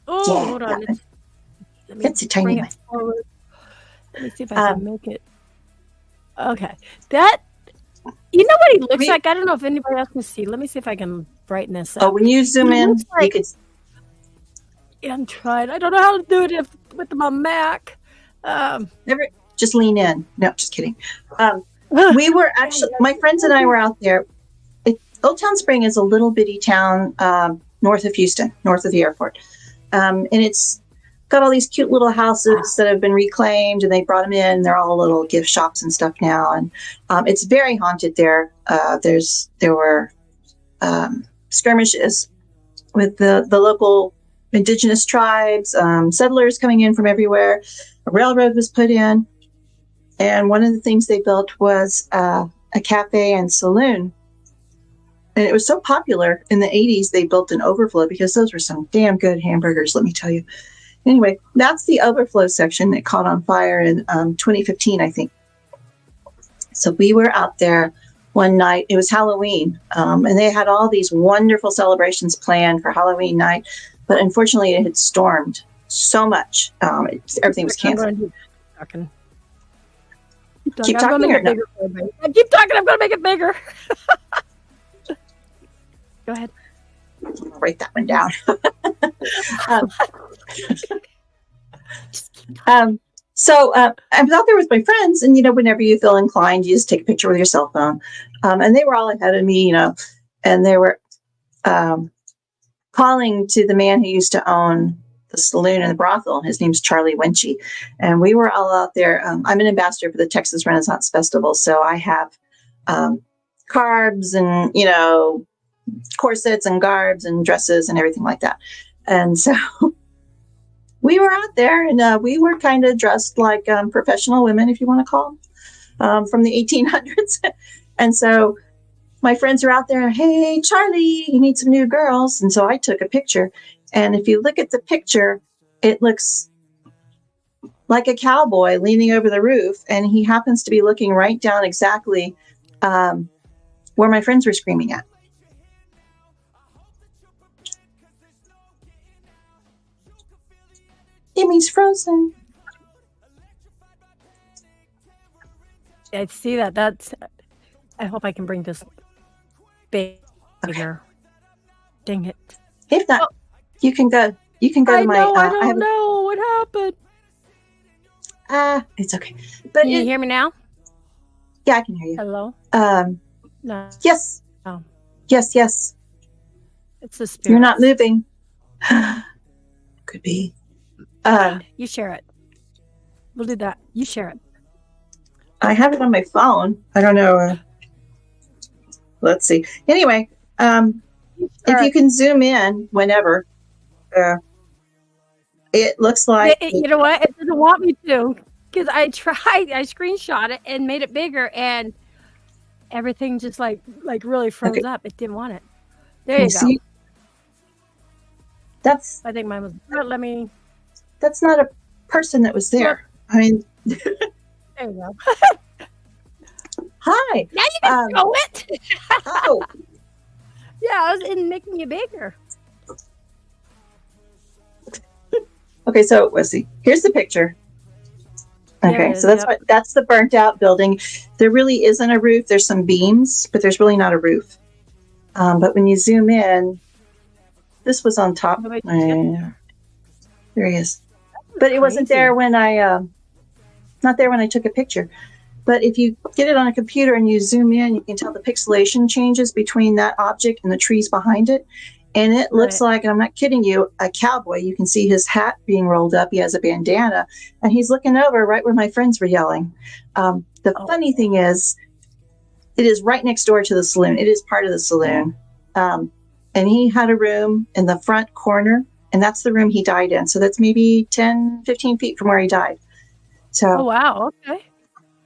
Oh, yeah, hold on. It's a tiny one. Forward. Let me see if I can make it. Okay, that. You know what he looks like? I don't know if anybody else can see. Let me see if I can brighten this up. Oh, when you zoom in, you could. Yeah, I'm trying. I don't know how to do it with my Mac. Just lean in. No, just kidding. We were actually, my friends and I were out there. Old Town Spring is a little bitty town north of Houston, north of the airport. And it's got all these cute little houses that have been reclaimed, and they brought them in. They're all little gift shops and stuff now. And it's very haunted there. There were skirmishes with the local indigenous tribes, settlers coming in from everywhere. A railroad was put in. And one of the things they built was a cafe and saloon. And it was so popular in the 80s, they built an overflow because those were some damn good hamburgers, let me tell you. Anyway, that's the overflow section that caught on fire in 2015, I think. So we were out there one night. It was Halloween, and they had all these wonderful celebrations planned for Halloween night. But unfortunately, it had stormed so much. Everything was canceled. Keep talking. I keep talking. I'm going to make it bigger. Go ahead. I'll write that one down. So I was out there with my friends, and whenever you feel inclined, you just take a picture with your cell phone. And they were all ahead of me, and they were calling to the man who used to own the saloon and the brothel. His name's 𝔾𝔼𝕋𝕋𝕀ℕ𝔾, and we were all out there. I'm an ambassador for the Texas Renaissance Festival, so I have carbs and corsets and garbs and dresses and everything like that. And so we were out there, and we were kind of dressed like professional women, if you want to call them, from the 1800s. And so my friends are out there, hey, Charlie, you need some new girls. And so I took a picture. And if you look at the picture, it looks like a cowboy leaning over the roof. And he happens to be looking right down exactly where my friends were screaming at. Jimmy's frozen. I see that. I hope I can bring this bigger. Okay. Dang it. If not, you can go. You can go to my. I don't know what happened. It's okay. But can you hear me now? Yeah, I can hear you. Hello. No. Yes. Oh. Yes. It's the spirit. You're not moving. Could be. You share it. We'll do that. You share it. I have it on my phone. I don't know. Let's see. Anyway, if you can zoom in whenever, it looks like you know what? It doesn't want me to because I tried. I screenshot it and made it bigger, and everything just like really froze up. It didn't want it. There you go. see. I think mine was. Let me. That's not a person that was there. I mean, there you go. Hi. Now you can show it. Oh. Yeah, I was making you bigger. Okay, so let's see. Here's the picture. Okay, so that's the burnt out building. There really isn't a roof. There's some beams, but there's really not a roof. But when you zoom in, this was on top. There he is. But it wasn't there when not there when I took a picture. But if you get it on a computer and you zoom in, you can tell the pixelation changes between that object and the trees behind it. And it looks like, and I'm not kidding you, a cowboy. You can see his hat being rolled up. He has a bandana. And he's looking over right where my friends were yelling. The funny thing is, it is right next door to the saloon. It is part of the saloon. And he had a room in the front corner. And that's the room he died in. So that's maybe 10, 15 feet from where he died. So, oh, wow. Okay.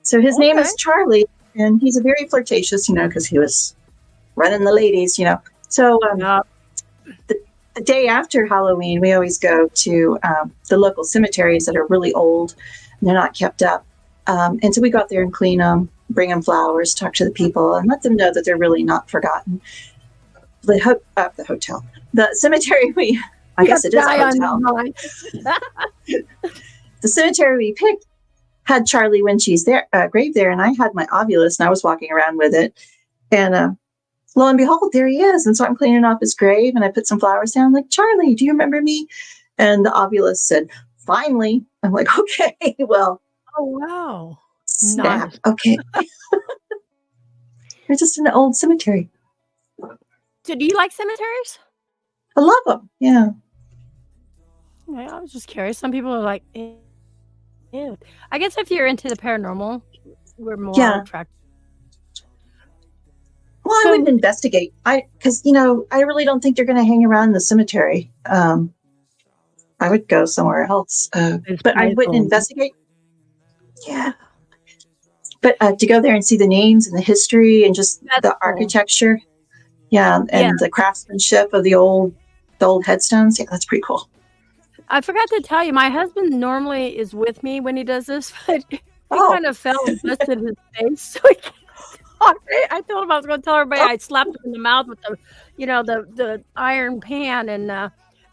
So his name is Charlie. And he's a very flirtatious, because he was running the ladies, So the day after Halloween, we always go to the local cemeteries that are really old and they're not kept up. And so we go out there and clean them, bring them flowers, talk to the people, and let them know that they're really not forgotten. The cemetery I guess it is a hotel. The cemetery we picked had Charlie Winchie's grave there, and I had my ovulus, and I was walking around with it. And lo and behold, there he is. And so I'm cleaning off his grave, and I put some flowers down. I'm like, Charlie, do you remember me? And the ovulus said, finally. I'm like, okay, well. Oh, wow. Snap. Nice. Okay. We're just in an old cemetery. So do you like cemeteries? I love them. Yeah. Yeah, I was just curious. Some people are like, ew. I guess if you're into the paranormal, we're more attracted. Well, I wouldn't investigate. Because I really don't think they're going to hang around the cemetery. I would go somewhere else. But I wouldn't investigate. Yeah. But to go there and see the names and the history and just the architecture. Yeah. And the craftsmanship of the old headstones. Yeah, that's pretty cool. I forgot to tell you, my husband normally is with me when he does this, but he kind of fell and busted his face. So I told him I was going to tell everybody I slapped him in the mouth with the iron pan, and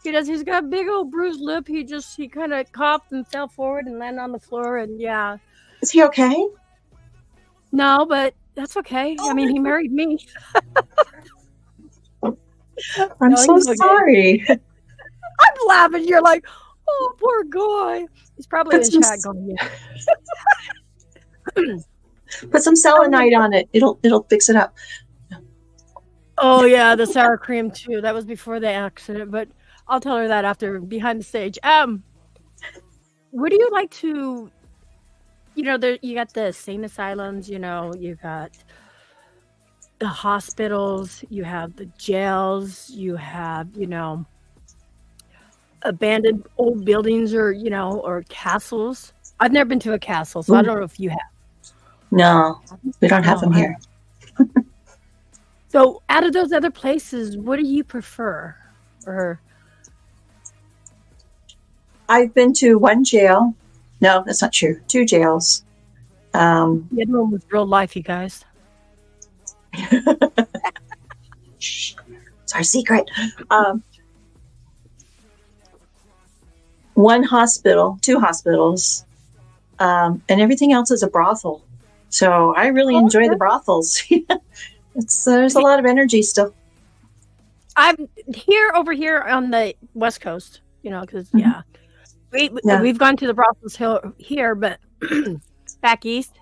he's got a big old bruised lip. He kind of coughed and fell forward and landed on the floor, and yeah. Is he okay? No, but that's okay. I mean, he married me. I'm so sorry. I'm laughing. You're like, oh, poor guy. He's probably in chat going, yeah. Put some selenite on it. It'll fix it up. Oh yeah, the sour cream too. That was before the accident, but I'll tell her that after behind the stage. Would you like to? There you got the sane asylums. You got the hospitals. You have the jails. You have abandoned old buildings or castles. I've never been to a castle, so I don't know if you have. No, we don't have them here. So out of those other places, what do you prefer? Or I've been to one jail. No, that's not true. 2 jails. The other one was real life, you guys. Shh. It's our secret. 1 hospital, 2 hospitals, and everything else is a brothel. So I really enjoy the brothels. There's a lot of energy still. I'm over here on the West Coast, because we've gone to the brothels here, but back east.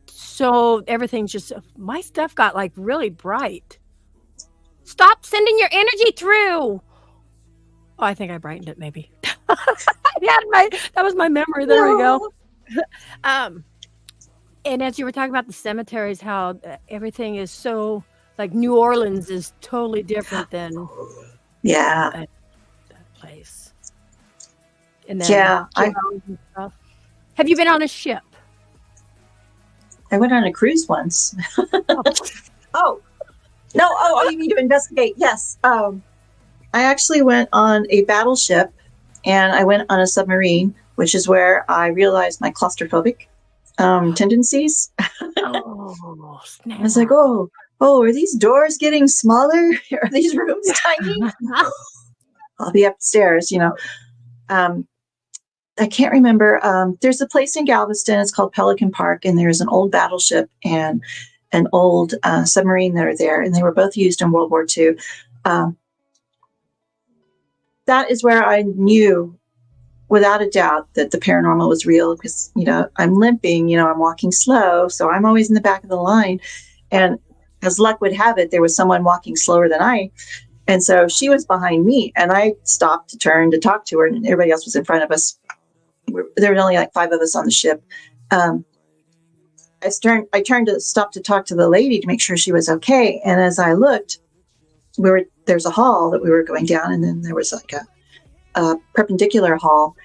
So everything's just, my stuff got like really bright. Stop sending your energy through. Oh, I think I brightened it maybe. That was my memory. There we go. And as you were talking about the cemeteries, how everything is so like New Orleans is totally different than Yeah. that place. And then Yeah. hotels and stuff. Have you been on a ship? I went on a cruise once. Oh, Oh, no. Oh, you mean to investigate? Yes. I actually went on a battleship and I went on a submarine, which is where I realized my claustrophobic tendencies. oh I was like, snap! are these doors getting smaller? Are these rooms tiny? I'll be upstairs, I can't remember. There's a place in Galveston. It's called Pelican Park, and there's an old battleship and an old submarine that are there, and they were both used in World War II. That is where I knew, without a doubt, that the paranormal was real because, I'm limping, I'm walking slow, so I'm always in the back of the line. And as luck would have it, there was someone walking slower than I. And so she was behind me, and I stopped to turn to talk to her, and everybody else was in front of us. There were only like 5 of us on the ship. I turned to stop to talk to the lady to make sure she was okay. And as I looked, there's a hall that we were going down, and then there was like a perpendicular hall.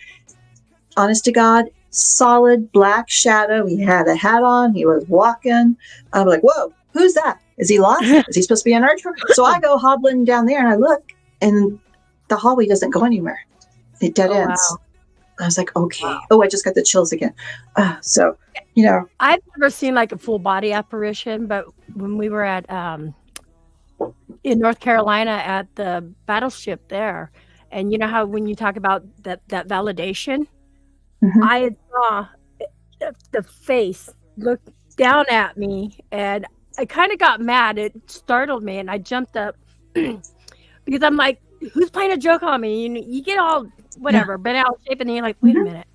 Honest to God, solid black shadow. He had a hat on. He was walking. I'm like, whoa, who's that? Is he lost? Is he supposed to be on our tour? So I go hobbling down there, and I look, and the hallway doesn't go anywhere. It dead ends. Wow. I was like, okay. Oh, I just got the chills again. So, I've never seen like a full body apparition, but when we were at in North Carolina at the battleship there, and you know how when you talk about that validation, I saw the face look down at me, and I kind of got mad. It startled me, and I jumped up because I'm like, who's playing a joke on me? You get all whatever, bent out of shape, and then you're like, wait a minute.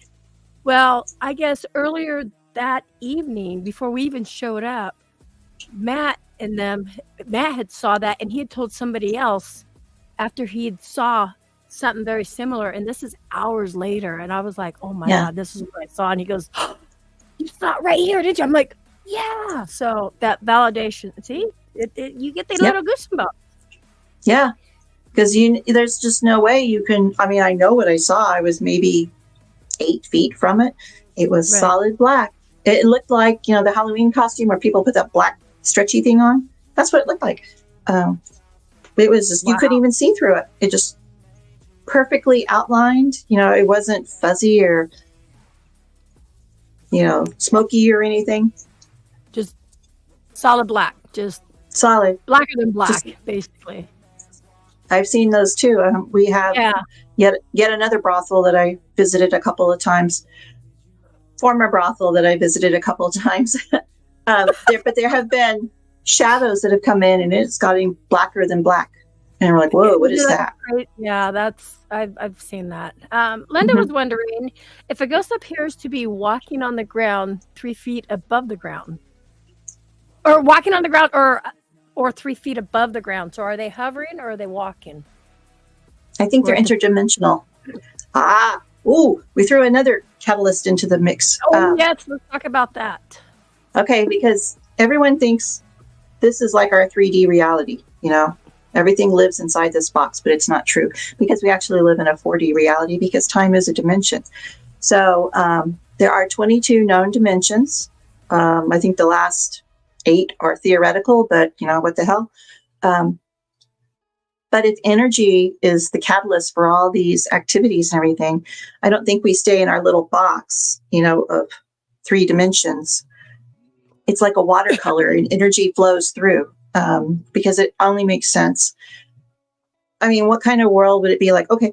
Well, I guess earlier that evening, before we even showed up, Matt had saw that, and he had told somebody else after he saw something very similar, and this is hours later, and I was like, oh my God, this is what I saw. And he goes, oh, you saw it right here, did you? I'm like, yeah. So that validation, see, you get the little goosebumps. Yeah, because there's just no way you can. I mean, I know what I saw. I was maybe 8 feet from it. It was solid black. It looked like, the Halloween costume where people put that black stretchy thing on. That's what it looked like. It was just, you couldn't even see through it. It just perfectly outlined. It wasn't fuzzy or, smoky or anything. Just solid black. Just solid. Blacker than black, basically. I've seen those too. We have yet another brothel that I visited a couple of times. Former brothel that I visited a couple of times. But there have been shadows that have come in, and it's gotten blacker than black. And we're like, whoa, what is that? Great. Yeah, I've seen that. Linda was wondering if a ghost appears to be walking on the ground 3 feet above the ground, or walking on the ground, or 3 feet above the ground. So are they hovering or are they walking? I think they're interdimensional. We threw another catalyst into the mix. Yes, let's talk about that. Okay, because everyone thinks this is like our 3D reality, Everything lives inside this box, but it's not true because we actually live in a 4D reality because time is a dimension. So there are 22 known dimensions. I think the last 8 are theoretical, but what the hell? But if energy is the catalyst for all these activities and everything, I don't think we stay in our little box, of 3 dimensions. It's like a watercolor and energy flows through because it only makes sense. I mean, what kind of world would it be like? Okay,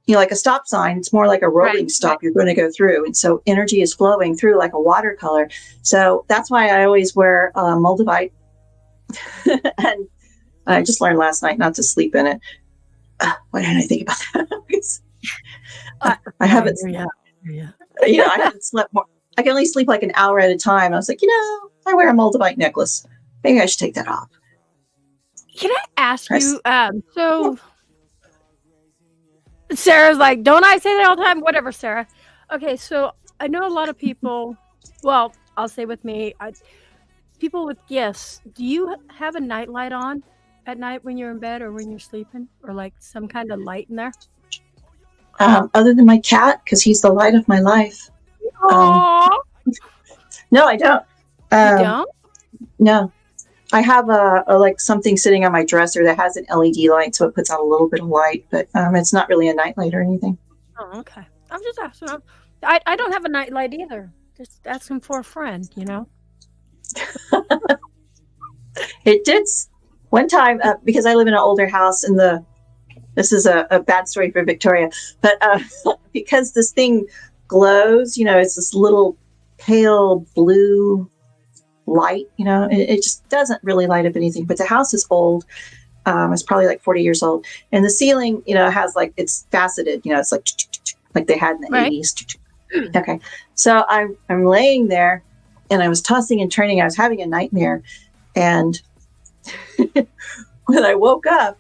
like a stop sign. It's more like a rolling stop you're going to go through. And so energy is flowing through like a watercolor. So that's why I always wear Moldavite. And I just learned last night not to sleep in it. Why didn't I think about that? I haven't. I haven't slept more. I can only sleep like an hour at a time. I was like, I wear a Moldavite necklace. Maybe I should take that off. Can I ask you? So Sarah's like, don't I say that all the time? Whatever, Sarah. Okay, so I know a lot of people. Well, I'll say with me, people with gifts, do you have a night light on at night when you're in bed or when you're sleeping, or like some kind of light in there? Other than my cat, because he's the light of my life. Aww. No, I don't. You don't? No. I have a like something sitting on my dresser that has an LED light, so it puts out a little bit of light, but it's not really a night light or anything. Oh, okay. I'm just asking. I don't have a night light either. Just asking for a friend, you know? It did one time, because I live in an older house, and this is a bad story for Victoria, but because this thing glows, it's this little pale blue light, it just doesn't really light up anything, but the house is old. It's probably like 40 years old, and the ceiling, has like, it's faceted, it's like they had in the Right. 80s. Okay. So I'm laying there, and I was tossing and turning. I was having a nightmare, and when I woke up,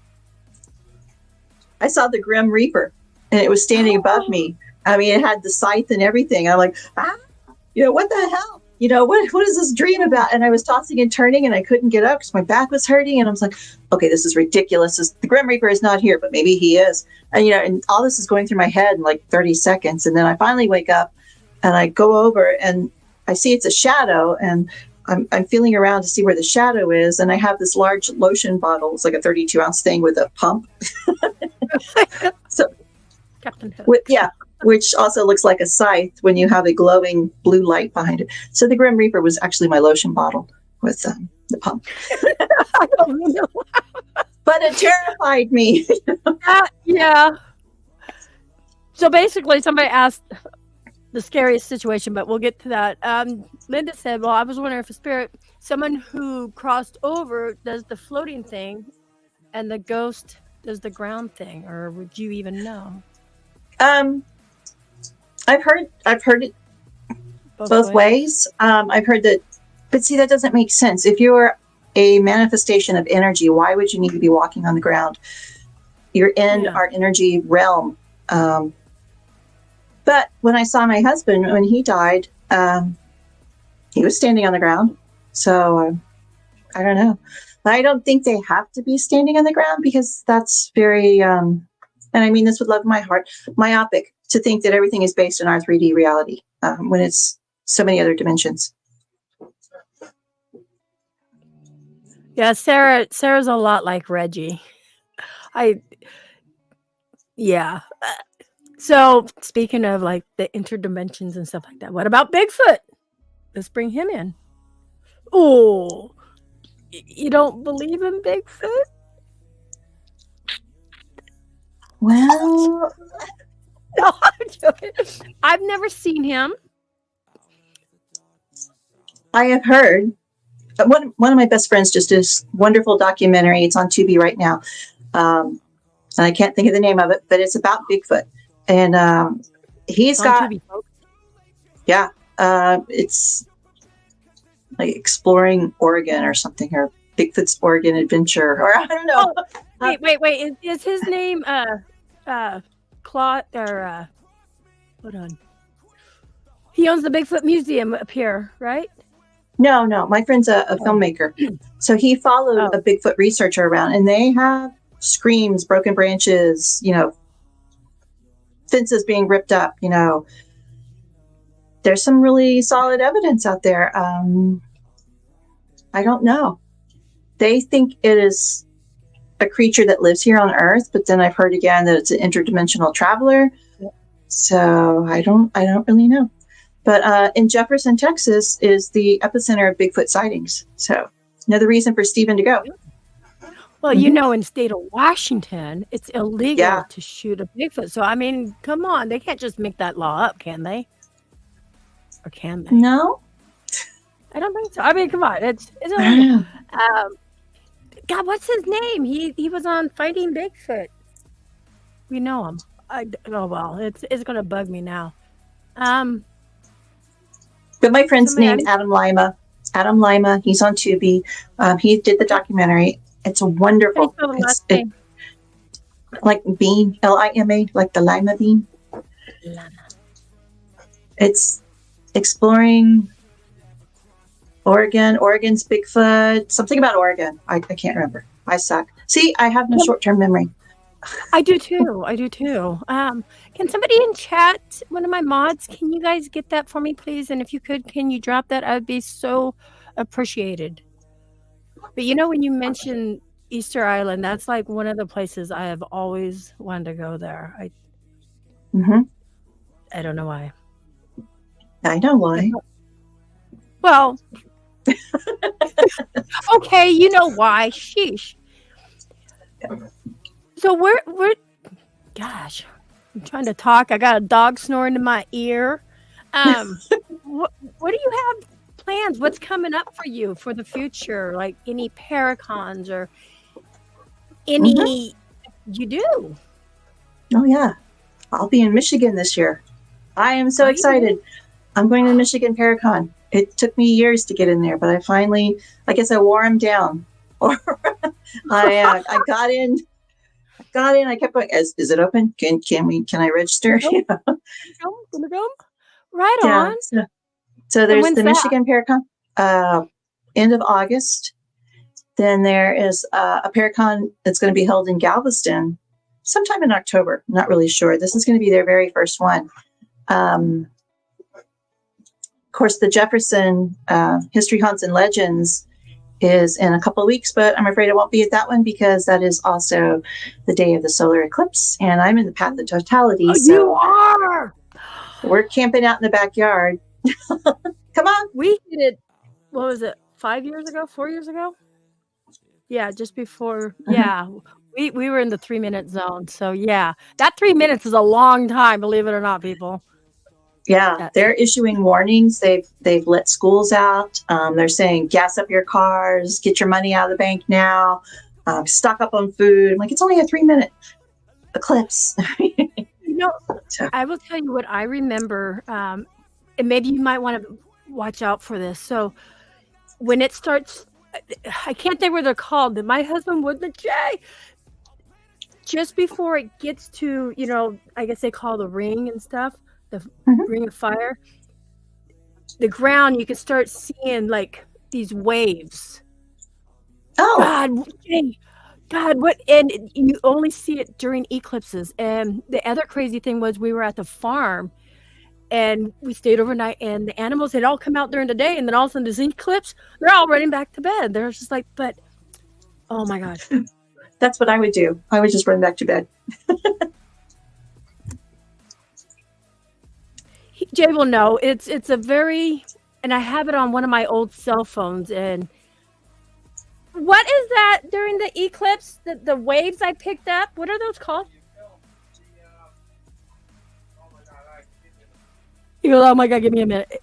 I saw the Grim Reaper, and it was standing above me. I mean, it had the scythe and everything. I'm like, what the hell? What is this dream about? And I was tossing and turning, and I couldn't get up because my back was hurting. And I was like, okay, this is ridiculous. The Grim Reaper is not here, but maybe he is. And, and all this is going through my head in like 30 seconds. And then I finally wake up, and I go over, and I see it's a shadow, and I'm feeling around to see where the shadow is. And I have this large lotion bottle. It's like a 32-ounce thing with a pump. So, Captain Hook. which also looks like a scythe when you have a glowing blue light behind it. So the Grim Reaper was actually my lotion bottle with the pump. I don't know. But it terrified me. Yeah. So basically, somebody asked the scariest situation, but we'll get to that. Linda said, well, I was wondering if a spirit, someone who crossed over does the floating thing and the ghost does the ground thing, or would you even know? I've heard it both ways. I've heard that, but see, that doesn't make sense. If you're a manifestation of energy, why would you need to be walking on the ground? You're in our energy realm. But when I saw my husband, when he died, he was standing on the ground. So I don't know. I don't think they have to be standing on the ground, because that's very, and I mean this with love in my heart, myopic to think that everything is based in our 3D reality when it's so many other dimensions. Yeah, Sarah's a lot like Reggie. So speaking of like the interdimensions and stuff like that, what about Bigfoot? Let's bring him in. Oh, you don't believe in Bigfoot? Well, No, I'm joking. I've never seen him. I have heard. One of my best friends just did this wonderful documentary. It's on Tubi right now. And I can't think of the name of it, but it's about Bigfoot. And he's got, it's like Exploring Oregon or something, or Bigfoot's Oregon Adventure, or I don't know. Oh, wait. Is his name Claude, or hold on. He owns the Bigfoot Museum up here, right? No. My friend's a filmmaker. So he followed a Bigfoot researcher around, and they have screams, broken branches, fences being ripped up, There's some really solid evidence out there. I don't know. They think it is a creature that lives here on Earth, but then I've heard again that it's an interdimensional traveler. So I don't really know. But in Jefferson, Texas is the epicenter of Bigfoot sightings. So another reason for Stephen to go. Well, in state of Washington, it's illegal to shoot a Bigfoot. So, I mean, come on. They can't just make that law up, can they? Or can they? No. I don't think so. I mean, come on. It's illegal. God, what's his name? He was on Fighting Bigfoot. We know him. It's going to bug me now. But my friend's named Adam Lima. Adam Lima. He's on Tubi. He did the documentary. It's a wonderful. Like bean, Lima, like the lima bean. It's exploring Oregon's Bigfoot. Something about Oregon. I can't remember. I suck. See, I have no short-term memory. I do too. Can somebody in chat, one of my mods, can you guys get that for me, please? And if you could, can you drop that? I'd be so appreciated. But when you mentioned Easter Island, that's like one of the places I have always wanted to go there. I don't know why. I know why. Well, okay, you know why. Sheesh. So we're gosh, I'm trying to talk. I got a dog snoring in my ear. What do you have plans? What's coming up for you for the future? Like any Paracons or any you do? Oh yeah. I'll be in Michigan this year. I am so excited. I'm going to Michigan Paracon. It took me years to get in there, but I guess I wore them down. Or I got in. I kept going. Is it open? Can I register? Right on. So there's the Michigan Paracon, end of August. Then there is a Paracon that's going to be held in Galveston sometime in October. I'm not really sure. This is going to be their very first one. Of course, the Jefferson History Haunts and Legends is in a couple of weeks, but I'm afraid I won't be at that one because that is also the day of the solar eclipse, and I'm in the path of totality. Oh, so you are! We're camping out in the backyard. Come on. We did it, what was it, 4 years ago? Yeah, just before. Yeah, we were in the 3-minute zone. So yeah, that 3 minutes is a long time, believe it or not, people. Yeah, they're issuing warnings. They've let schools out. They're saying gas up your cars, get your money out of the bank now, stock up on food. I'm like, it's only a 3-minute eclipse. I will tell you what I remember, and maybe you might want to watch out for this. So when it starts, I can't think what they're called, but my husband would just before it gets to, I guess they call the ring and stuff, the ring of fire, the ground, you can start seeing like these waves. Oh, God, what? And you only see it during eclipses. And the other crazy thing was we were at the farm and we stayed overnight, and the animals had all come out during the day, and then all of a sudden this eclipse, they're all running back to bed. They're just like, but oh my God. That's what I would do. I would just run back to bed. Jay will know. It's a very, and I have it on one of my old cell phones. And what is that during the eclipse? The waves I picked up? What are those called? You go, oh my God, give me a minute.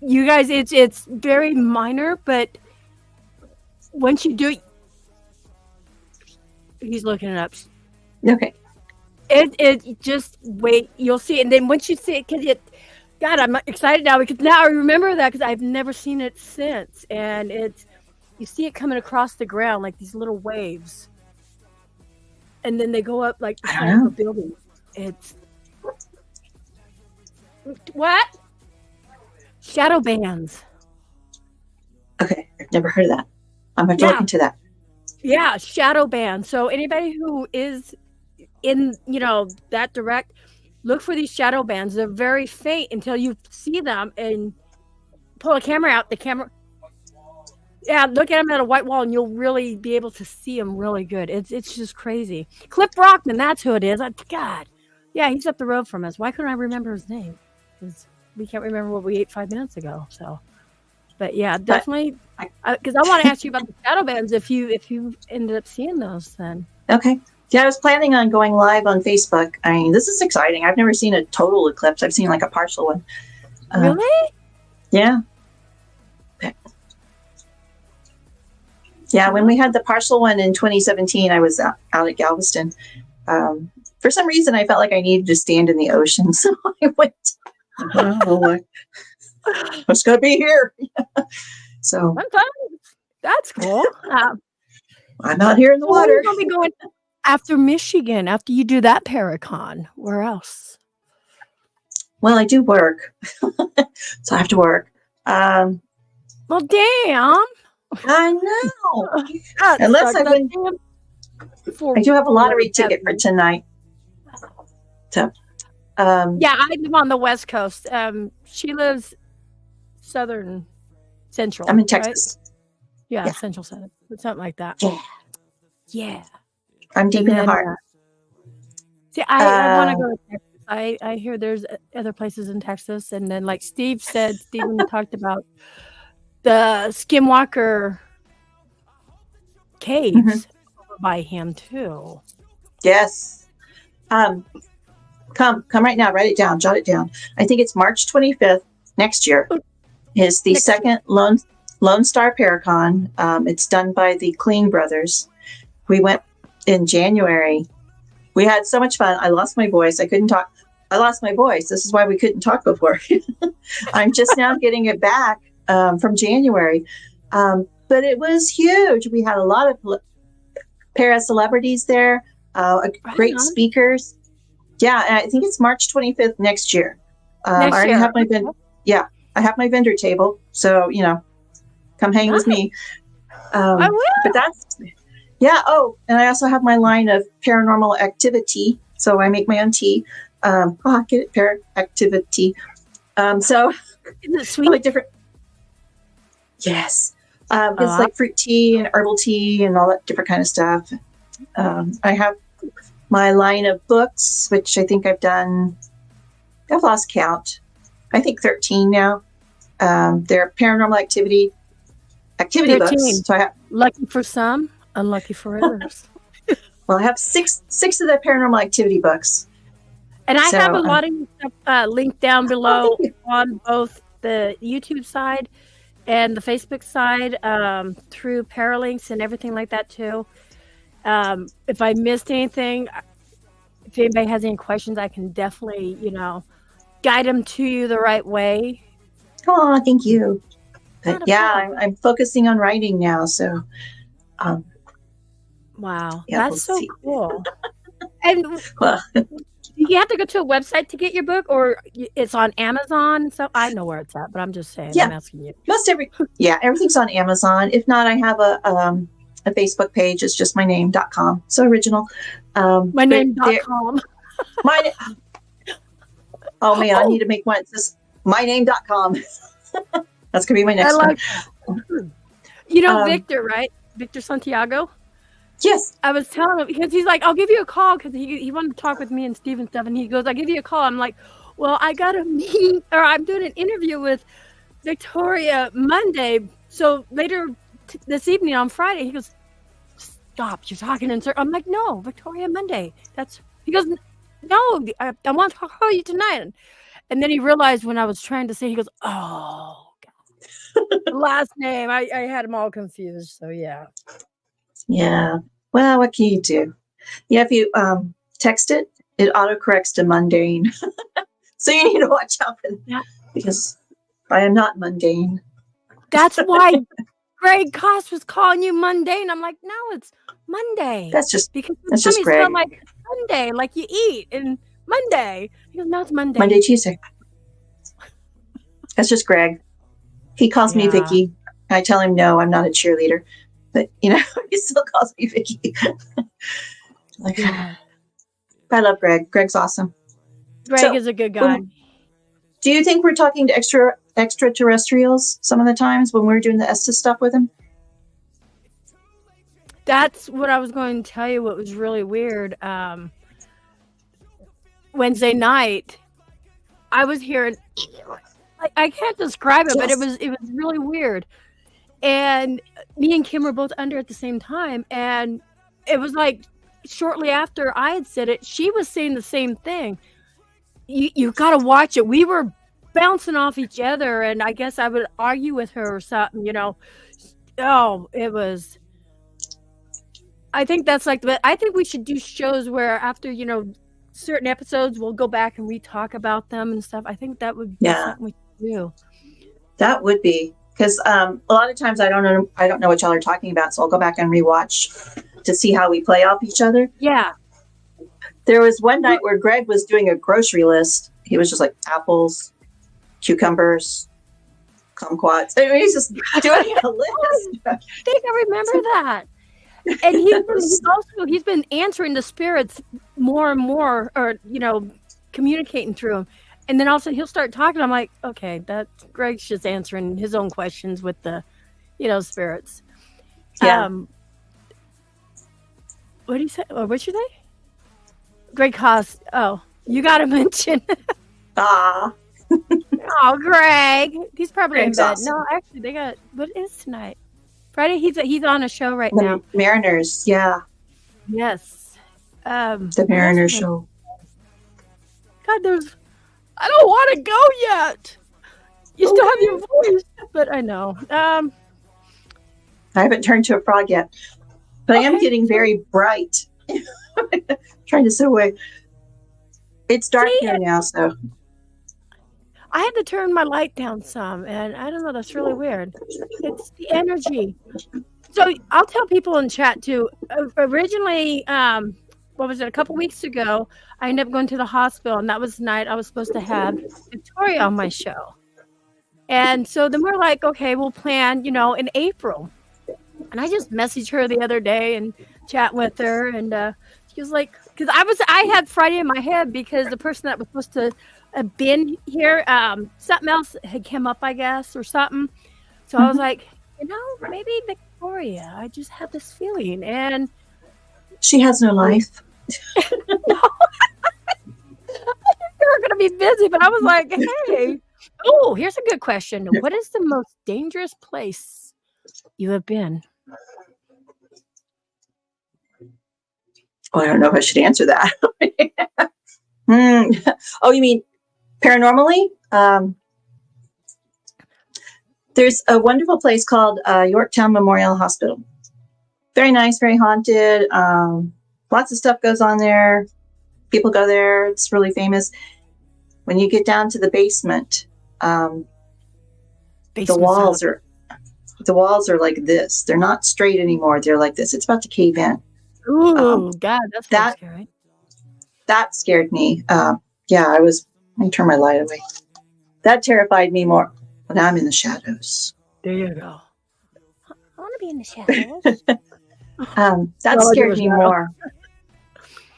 You guys, it's very minor, but once you do, he's looking it up. Okay. It just wait, you'll see it. And then once you see it, God, I'm excited now because now I remember that because I've never seen it since. And you see it coming across the ground like these little waves. And then they go up like the side of a building. It's what? Shadow bands. Okay, I've never heard of that. I'm going to look into that. Yeah, shadow bands. So anybody who is in, that direct, look for these shadow bands. They're very faint until you see them and pull a camera out. The camera. Yeah, look at them at a white wall and you'll really be able to see them really good. It's just crazy. Cliff Brockman, that's who it is. God. Yeah, he's up the road from us. Why couldn't I remember his name? Because we can't remember what we ate 5 minutes ago. So, but yeah, definitely. Because I want to ask you about the shadow bands if you ended up seeing those then. Okay. Yeah, I was planning on going live on Facebook. I mean, this is exciting. I've never seen a total eclipse. I've seen like a partial one. Really? Yeah. Yeah, when we had the partial one in 2017, I was out at Galveston. For some reason, I felt like I needed to stand in the ocean, so I went. I was going to be here. So that's cool. I'm out here in the water. We're going to be going after Michigan, after you do that Paracon. Where else? Well, I do work, so I have to work. Well, damn. I know. That Unless sucks. I win. I do have a lottery ticket for tonight. So, yeah, I live on the West Coast. She lives central. I'm in Texas. Right? Yeah, central, something like that. Yeah. I'm deep in the heart. See, I want to go to Texas. I hear there's other places in Texas, and then like Stephen talked about the Skinwalker caves over by him too. Yes. Come right now. Write it down. Jot it down. I think it's March 25th next year. Is the second Lone Star Paracon. It's done by the Kling brothers. We went in January. We had so much fun. I lost my voice. I couldn't talk. I lost my voice. This is why we couldn't talk before. I'm just now getting it back from January. But it was huge. We had a lot of para celebrities there, great speakers. Yeah, and I think it's March 25th next year. I already have my I have my vendor table. So, come hang with me. I will. But that's, and I also have my line of paranormal activity. So I make my own tea. Get it, para activity. So isn't it sweet? Really different. Yes. It's like fruit tea and herbal tea and all that different kind of stuff. I have my line of books, which I think I've lost count. I think 13 now. They're paranormal activity 13. Books. So I have lucky for some, unlucky for others. Well, I have six of the paranormal activity books. And I have a lot of stuff linked down below on both the YouTube side and the Facebook side through Paralinks and everything like that too. If I missed anything, if anybody has any questions, I can definitely, guide them to you the right way. Oh, thank you. But I'm focusing on writing now. So, wow, that's so cool. And you have to go to a website to get your book, or it's on Amazon. So I know where it's at, but I'm just saying. Yeah. I'm asking you. Everything's on Amazon. If not, I have a Facebook page. It's just myname.com. So original. Myname.com. Oh man, I need to make one. It says myname.com. That's gonna be my next one. Victor, right? Victor Santiago. Yes. I was telling him because he's like, I'll give you a call because he wanted to talk with me and Steve and stuff. And he goes, I'll give you a call. I'm like, well, I got to meet, or I'm doing an interview with Victoria Monday. So later this evening on Friday, he goes, stop, you're talking in circles. I'm like, no, Victoria Monday. He goes, no, I want to call you tonight. And then he realized when I was trying to say, he goes, oh, God. Last name. I had him all confused. So, yeah. Yeah. Well, what can you do? Yeah, if you text it, it autocorrects to mundane. So you need to watch out for that because I am not mundane. That's why Greg Koss was calling you mundane. I'm like, no, it's Monday. That's just Greg. Like Monday, like you eat, and Monday. He goes, no, it's Monday. Monday, Tuesday. That's just Greg. He calls me Vicky. I tell him, no, I'm not a cheerleader. But, he still calls me Vicky. I love Greg. Greg's awesome. Greg is a good guy. Do you think we're talking to extraterrestrials some of the times when we're doing the Estes stuff with him? That's what I was going to tell you. What was really weird. Wednesday night, I was hearing. I can't describe it, but it was really weird. And me and Kim were both under at the same time. And it was like shortly after I had said it, she was saying the same thing. You got to watch it. We were bouncing off each other. And I guess I would argue with her or something, Oh, it was. I think that's but I think we should do shows where after, certain episodes, we'll go back and we talk about them and stuff. I think that would be something we could do. That would be. Because a lot of times I don't know what y'all are talking about, so I'll go back and rewatch to see how we play off each other. Yeah. There was one night where Greg was doing a grocery list. He was just like apples, cucumbers, kumquats. I mean, he's just doing a list. I think I remember that. And he's been answering the spirits more and more, or communicating through them. And then also he'll start talking. I'm like, okay, that's Greg's just answering his own questions with the, spirits. Yeah. What do you say? What's your name? Greg Haas. Oh, you got to mention. Ah. Oh, Greg. He's probably Greg's in bed. awesome. No, actually, what is tonight? Friday. He's on a show right The now. Mariners. Yeah. Yes. The Mariners show. God, I don't want to go yet. You still have your voice, but I know. I haven't turned to a frog yet, but I am getting very bright. Trying to sit away. It's dark here now, so. I had to turn my light down some, and I don't know, that's really weird. It's the energy. So I'll tell people in chat too. Originally, what was it, a couple weeks ago, I ended up going to the hospital, and that was the night I was supposed to have Victoria on my show. And so then we're like, okay, we'll plan, in April. And I just messaged her the other day and chat with her, and she was like, because I had Friday in my head because the person that was supposed to have been here, something else had come up, I guess, or something. So I was like, maybe Victoria. I just have this feeling, and she has no life. They were going to be busy, but I was like, hey. Oh, here's a good question. What is the most dangerous place you have been? Oh, I don't know if I should answer that. Oh, you mean paranormally? There's a wonderful place called Yorktown Memorial Hospital. Very nice, very haunted. Lots of stuff goes on there. People go there. It's really famous. When you get down to the basement, the walls are like this. They're not straight anymore. They're like this. It's about to cave in. Ooh, God, that's scary. That scared me. Let me turn my light away. That terrified me more when I'm in the shadows. There you go. I want to be in the shadows. That scared me more.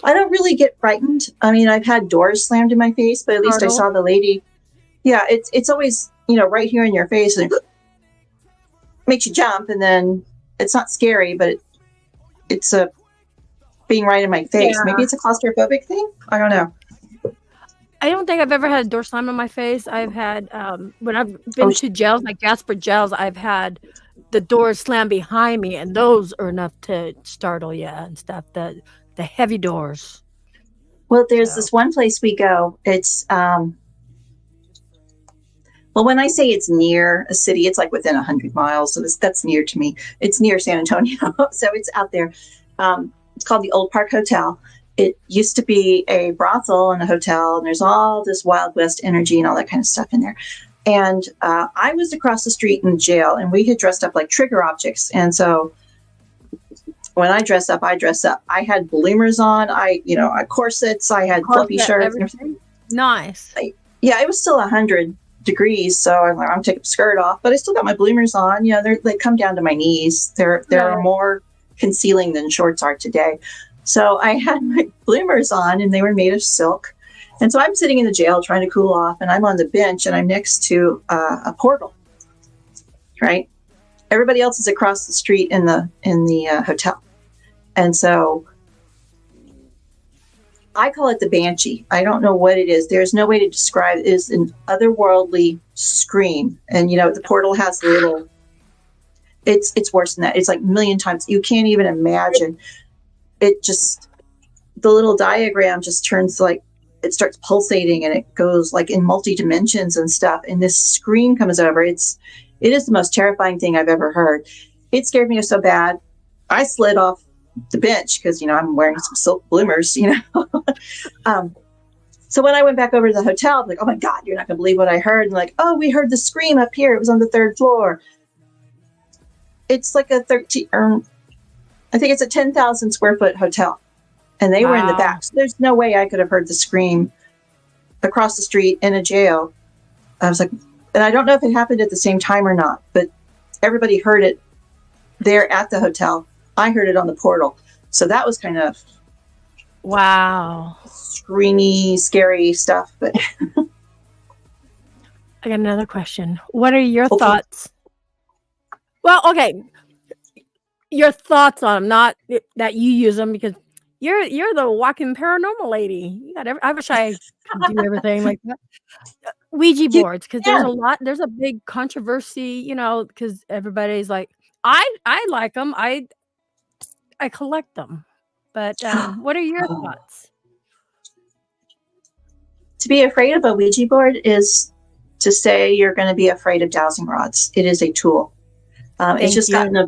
I don't really get frightened. I mean, I've had doors slammed in my face, but at least I saw the lady. Yeah, it's always, right here in your face, and it makes you jump, and then it's not scary, but it's a being right in my face. Yeah. Maybe it's a claustrophobic thing. I don't know. I don't think I've ever had a door slam in my face. I've had, when I've been to jails, like Jasper jails, I've had the doors slam behind me, and those are enough to startle you and stuff. The heavy doors. Well, there's this one place we go. It's, when I say it's near a city, it's like within 100 miles. So that's near to me. It's near San Antonio. So it's out there. It's called the Old Park Hotel. It used to be a brothel and a hotel, and there's all this Wild West energy and all that kind of stuff in there. And I was across the street in jail, and we had dressed up like trigger objects. And so when I dress up, I dress up. I had bloomers on. I corsets. I had fluffy shirts. Everything. Nice. It was still 100 degrees, so I'm like, I'm taking the skirt off, but I still got my bloomers on. They come down to my knees. There are more concealing than shorts are today. So I had my bloomers on, and they were made of silk. And so I'm sitting in the jail trying to cool off, and I'm on the bench, and I'm next to a portal, right? Everybody else is across the street in the hotel. And so I call it the banshee. I don't know what it is. There's no way to describe it. It is an otherworldly scream. And, the portal has the little, it's worse than that. It's like a million times. You can't even imagine. It just, the little diagram just turns like, it starts pulsating, and it goes like in multi-dimensions and stuff. And this scream comes over. It is the most terrifying thing I've ever heard. It scared me so bad. I slid off the bench because, I'm wearing some silk bloomers, So when I went back over to the hotel, I'm like, oh my God, you're not going to believe what I heard. And like, oh, we heard the scream up here. It was on the 3rd floor. It's like I think it's a 10,000 square foot hotel. And they were in the back. So there's no way I could have heard the scream across the street in a jail. I was like, And I don't know if it happened at the same time or not, but everybody heard it there at the hotel. I heard it on the portal. So that was kind of wow, screamy, scary stuff. But I got another question. What are your Okay. thoughts? Well, okay, your thoughts on them, not that you use them, because you're the walking paranormal lady. You got I wish I could do everything like that. Ouija You boards, because can. there's a big controversy, because everybody's like, I like them, I collect them, but what are your thoughts? To be afraid of a Ouija board is to say you're going to be afraid of dowsing rods. It is a tool. It's Thank just you. gotten a,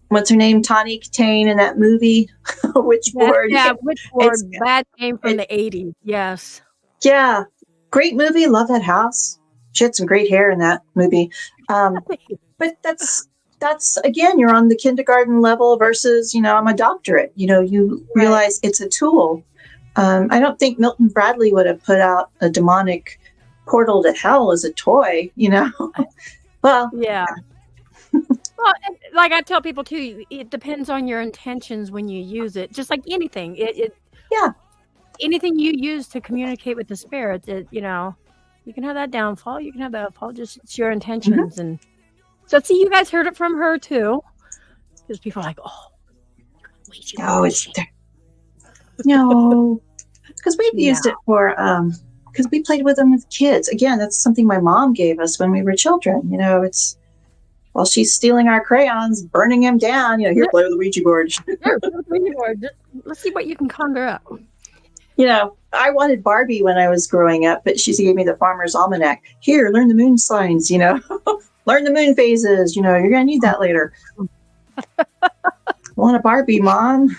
what's her name? 𝕾𝔼𝕋𝕋𝕀ℕ𝔾 in that movie, Witchboard. Yeah, Witchboard, It's, bad name from it, the 80s. Yes. yeah, great movie. Love that house. She had some great hair in that movie. But that's again, you're on the kindergarten level versus, I'm a doctorate. You Right. realize it's a tool. I don't think Milton Bradley would have put out a demonic portal to hell as a toy, Well, Yeah. Well, and like I tell people too, it depends on your intentions when you use it. Just like anything, yeah. anything you use to communicate with the spirits, you can have that downfall, you can have that upfall. Just it's your intentions, and so see, you guys heard it from her too, because people are like, oh, Ouija No, board. it's there. No, because we've used Yeah. it for because we played with them with kids. Again, that's something my mom gave us when we were children. It's while she's stealing our crayons, burning them down. Here, play with the Ouija board. Here, play with the Ouija board. Let's see what you can conjure up. I wanted Barbie when I was growing up, but she gave me the Farmer's Almanac. Here, learn the moon signs. Learn the moon phases. You're gonna need that later. Want a Barbie, Mom?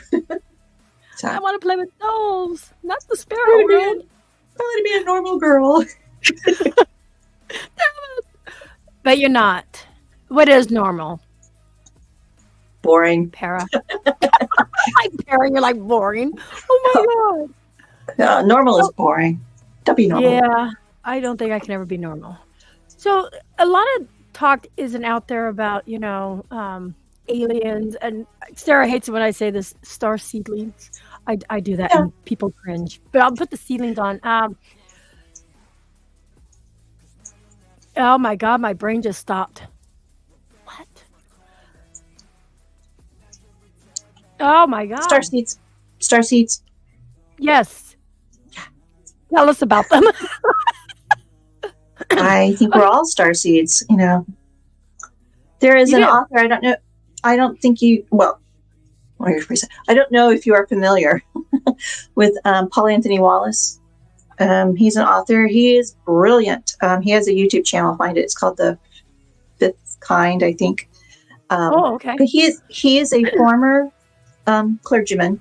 So, I want to play with dolls, not the I sparrow want world. to be a normal girl. But you're not. What is normal? Boring. Para. Like Para, you're like boring. Oh my god. Normal is boring. Don't be normal. Yeah, I don't think I can ever be normal. So a lot of talk isn't out there about aliens, and Sarah hates it when I say this. Star seedlings. I do that, Yeah. and people cringe. But I'll put the seedlings on. Oh my god, my brain just stopped. What? Oh my god. Star seeds. Yes. Tell us about them. I think we're all star seeds. There is You an do. author. I don't know. I don't think you. Well, let me rephrase it. I don't know if you are familiar with Paul Anthony Wallace. He's an author. He is brilliant. He has a YouTube channel. Find it. It's called The Fifth Kind, I think. Oh, okay. But he is a former clergyman,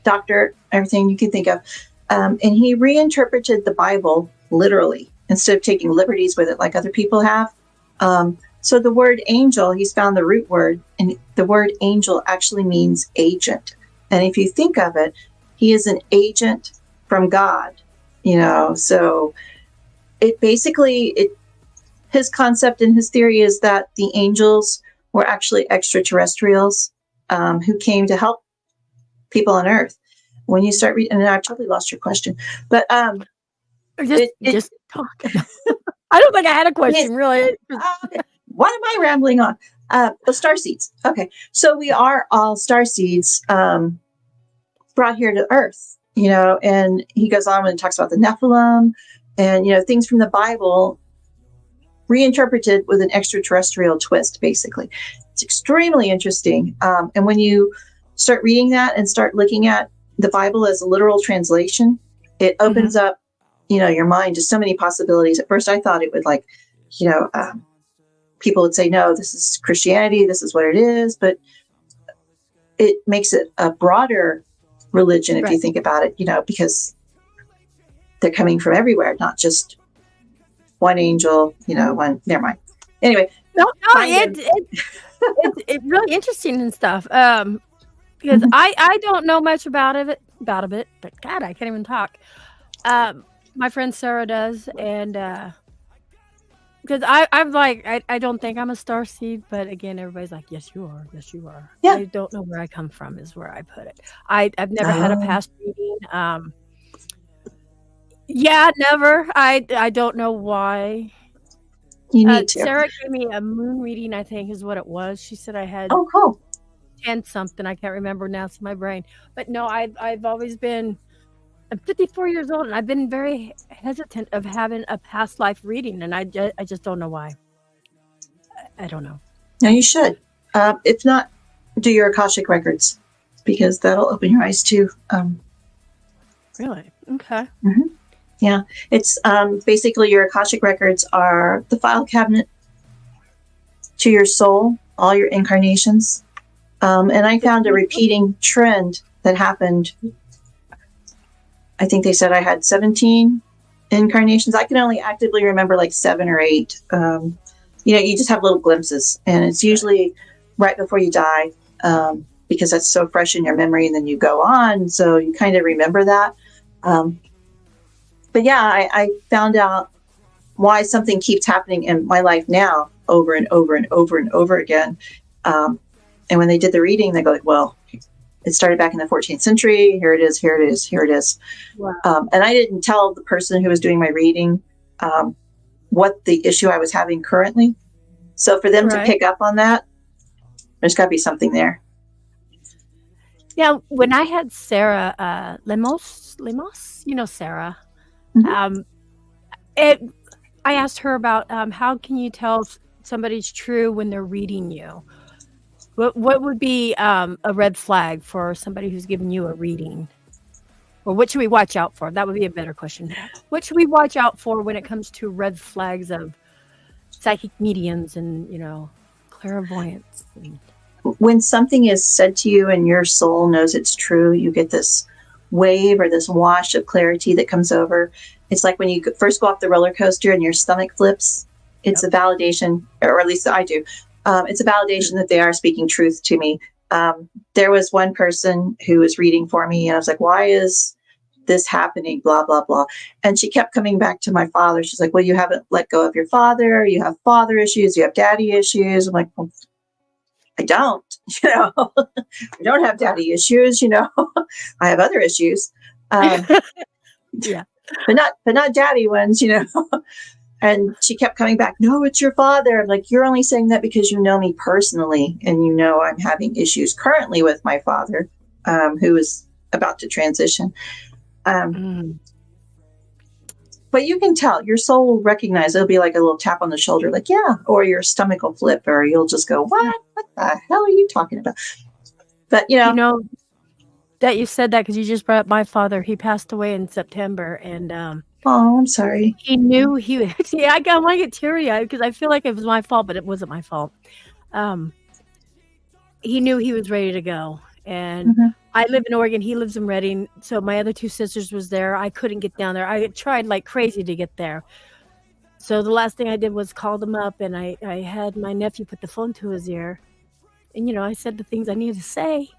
doctor, everything you can think of, and he reinterpreted the Bible literally instead of taking liberties with it like other people have. So the word angel, he's found the root word, and the word angel actually means agent. And if you think of it, he is an agent from God. So it basically his concept and his theory is that the angels were actually extraterrestrials who came to help people on Earth. When you start reading, and I totally lost your question, but Just talk. I don't think I had a question, really. okay. What am I rambling on? The star seeds. Okay, so we are all star seeds brought here to Earth. And he goes on and talks about the Nephilim and things from the Bible reinterpreted with an extraterrestrial twist. Basically, it's extremely interesting. And when you start reading that and start looking at the Bible as a literal translation, it opens up, your mind to so many possibilities. At first, I thought it would people would say, no, this is Christianity. This is what it is. But it makes it a broader religion if you think about it, because they're coming from everywhere, not just one angel, one. Never mind. Anyway, it's really interesting and stuff. Because I don't know much about it, but God, I can't even talk. My friend Sarah does, and because I'm like, I don't think I'm a star seed, but again, everybody's like, yes, you are. Yes, you are. Yeah. I don't know where I come from is where I put it. I've never had a Oh, past reading. Yeah, never. I don't know why. you need to. Sarah gave me a moon reading, I think is what it was. She said I had Oh, cool. 10 something. I can't remember now. It's in my brain. But no, I've always been. I'm 54 years old, and I've been very hesitant of having a past life reading, and I just don't know why. I don't know. Now you should. If not, do your Akashic records because that'll open your eyes too. Really? Okay. Yeah, it's basically your Akashic records are the file cabinet to your soul, all your incarnations. And I found a repeating trend that happened. I think they said I had 17 incarnations. I can only actively remember like 7 or 8. You just have little glimpses, and it's usually right before you die because that's so fresh in your memory, and then you go on, so you kind of remember that. But yeah, I found out why something keeps happening in my life now over and over and over and over again. And when they did the reading, they go like, well, it started back in the 14th century. Here it is, here it is, here it is. Wow. And I didn't tell the person who was doing my reading what the issue I was having currently. So for them to pick up on that, there's got to be something there. Yeah, when I had Sarah 𝕾𝔼𝕋𝕋𝕀ℕ𝔾, you know Sarah. I asked her about how can you tell if somebody's true when they're reading you? What would be a red flag for somebody who's giving you a reading? Or what should we watch out for? That would be a better question. What should we watch out for when it comes to red flags of psychic mediums and, clairvoyance? When something is said to you and your soul knows it's true, you get this wave or this wash of clarity that comes over. It's like when you first go off the roller coaster and your stomach flips. It's a validation, or at least I do. It's a validation that they are speaking truth to me. There was one person who was reading for me, and I was like, why is this happening? Blah, blah, blah. And she kept coming back to my father. She's like, well, you haven't let go of your father. You have father issues. You have daddy issues. I'm like, well, I don't, I don't have daddy issues. I have other issues. Yeah. But not daddy ones, And she kept coming back. No, it's your father. I'm like, you're only saying that because you know me personally. And I'm having issues currently with my father, who is about to transition. But you can tell your soul will recognize. It'll be like a little tap on the shoulder, like, yeah, or your stomach will flip, or you'll just go, what the hell are you talking about? But, that you said that because you just brought up my father. He passed away in September, and oh, I'm sorry. he knew he was. See, I want to get teary-eyed because I feel like it was my fault, but it wasn't my fault. He knew he was ready to go, and I live in Oregon. He lives in Redding, so my other 2 sisters was there. I couldn't get down there. I tried like crazy to get there. So the last thing I did was called him up, and I had my nephew put the phone to his ear, and I said the things I needed to say,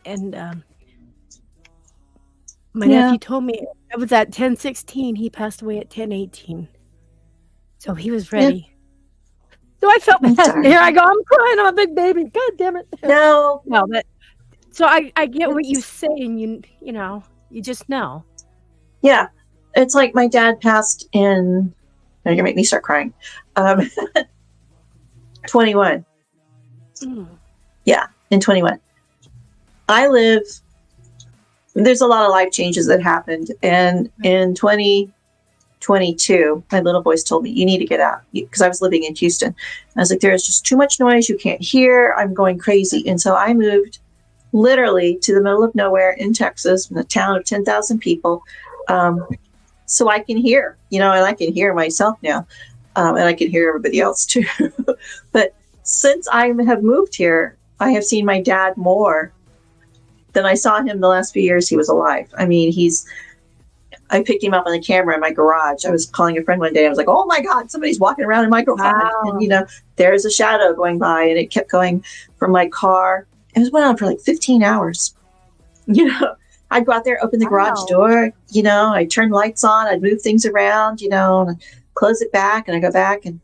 and my nephew told me it was at 10:16. He passed away at 10:18. So he was ready. So I felt bad. Here I go. I'm crying. I'm a big baby. God damn it. No. But so I get what you say, and you just know. Yeah. It's like my dad passed in, now you're gonna make me start crying. 21. Yeah, in 21. There's a lot of life changes that happened. And in 2022, my little voice told me, you need to get out, because I was living in Houston. I was like, there's just too much noise. You can't hear. I'm going crazy. And so I moved literally to the middle of nowhere in Texas, in a town of 10,000 people. So I can hear, and I can hear myself now. And I can hear everybody else too. But since I have moved here, I have seen my dad more than I saw him the last few years he was alive. I mean, I picked him up on the camera in my garage. I was calling a friend one day. I was like, oh my God, somebody's walking around in my garage. Wow. And, there's a shadow going by, and it kept going from my car. It went on for like 15 hours. I'd go out there, open the garage door, I'd turn lights on, I'd move things around, close it back, and I go back, and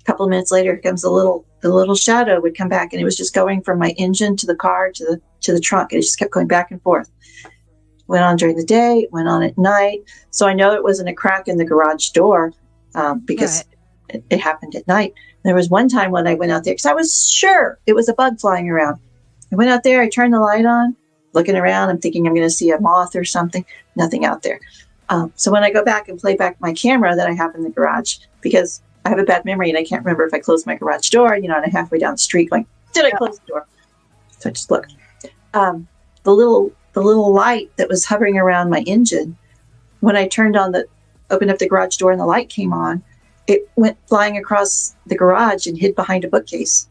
a couple of minutes later, comes the little shadow would come back, and it was just going from my engine to the car to the trunk. It just kept going back and forth. Went on during the day, went on at night. So I know it wasn't a crack in the garage door because it happened at night. There was one time when I went out there because I was sure it was a bug flying around. I went out there, I turned the light on, looking around. I'm thinking I'm going to see a moth or something. Nothing out there. So when I go back and play back my camera that I have in the garage, because I have a bad memory and I can't remember if I closed my garage door, and I'm halfway down the street going, did I close the door? So I just look. The little light that was hovering around my engine, when I opened up the garage door and the light came on, it went flying across the garage and hid behind a bookcase.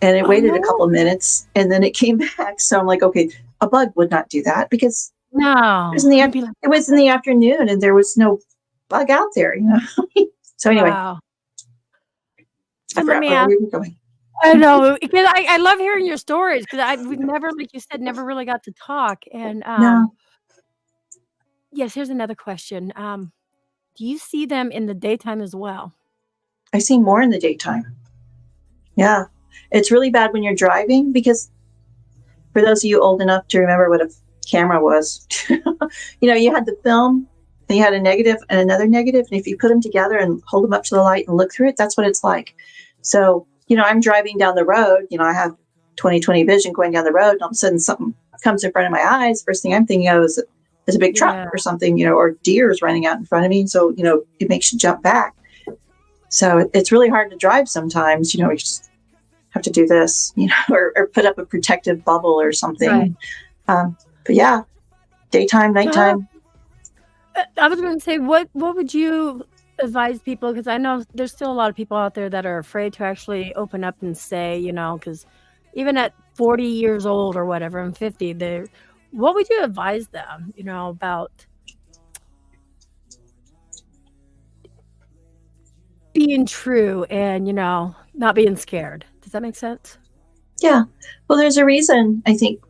And it waited a couple of minutes, and then it came back. So I'm like, okay, a bug would not do that because it was in the afternoon and there was no bug out there, So anyway, So let me ask. I know, because I love hearing your stories, because we never, like you said, never really got to talk. And yes, here's another question. Do you see them in the daytime as well? I see more in the daytime. Yeah. It's really bad when you're driving, because for those of you old enough to remember what a camera was, you had the film and you had a negative and another negative. And if you put them together and hold them up to the light and look through it, that's what it's like. So, I'm driving down the road, I have 20/20 vision going down the road, and all of a sudden something comes in front of my eyes. First thing I'm thinking of is a big truck or something, or deer is running out in front of me. So, it makes you jump back. So it's really hard to drive sometimes, you just have to do this, or put up a protective bubble or something. Right. But yeah, daytime, nighttime. I was going to say, what would you advise people? Because I know there's still a lot of people out there that are afraid to actually open up and say, because even at 40 years old or whatever, and 50, what would you advise them, about being true and, not being scared? Does that make sense? Yeah. Well, there's a reason, I think,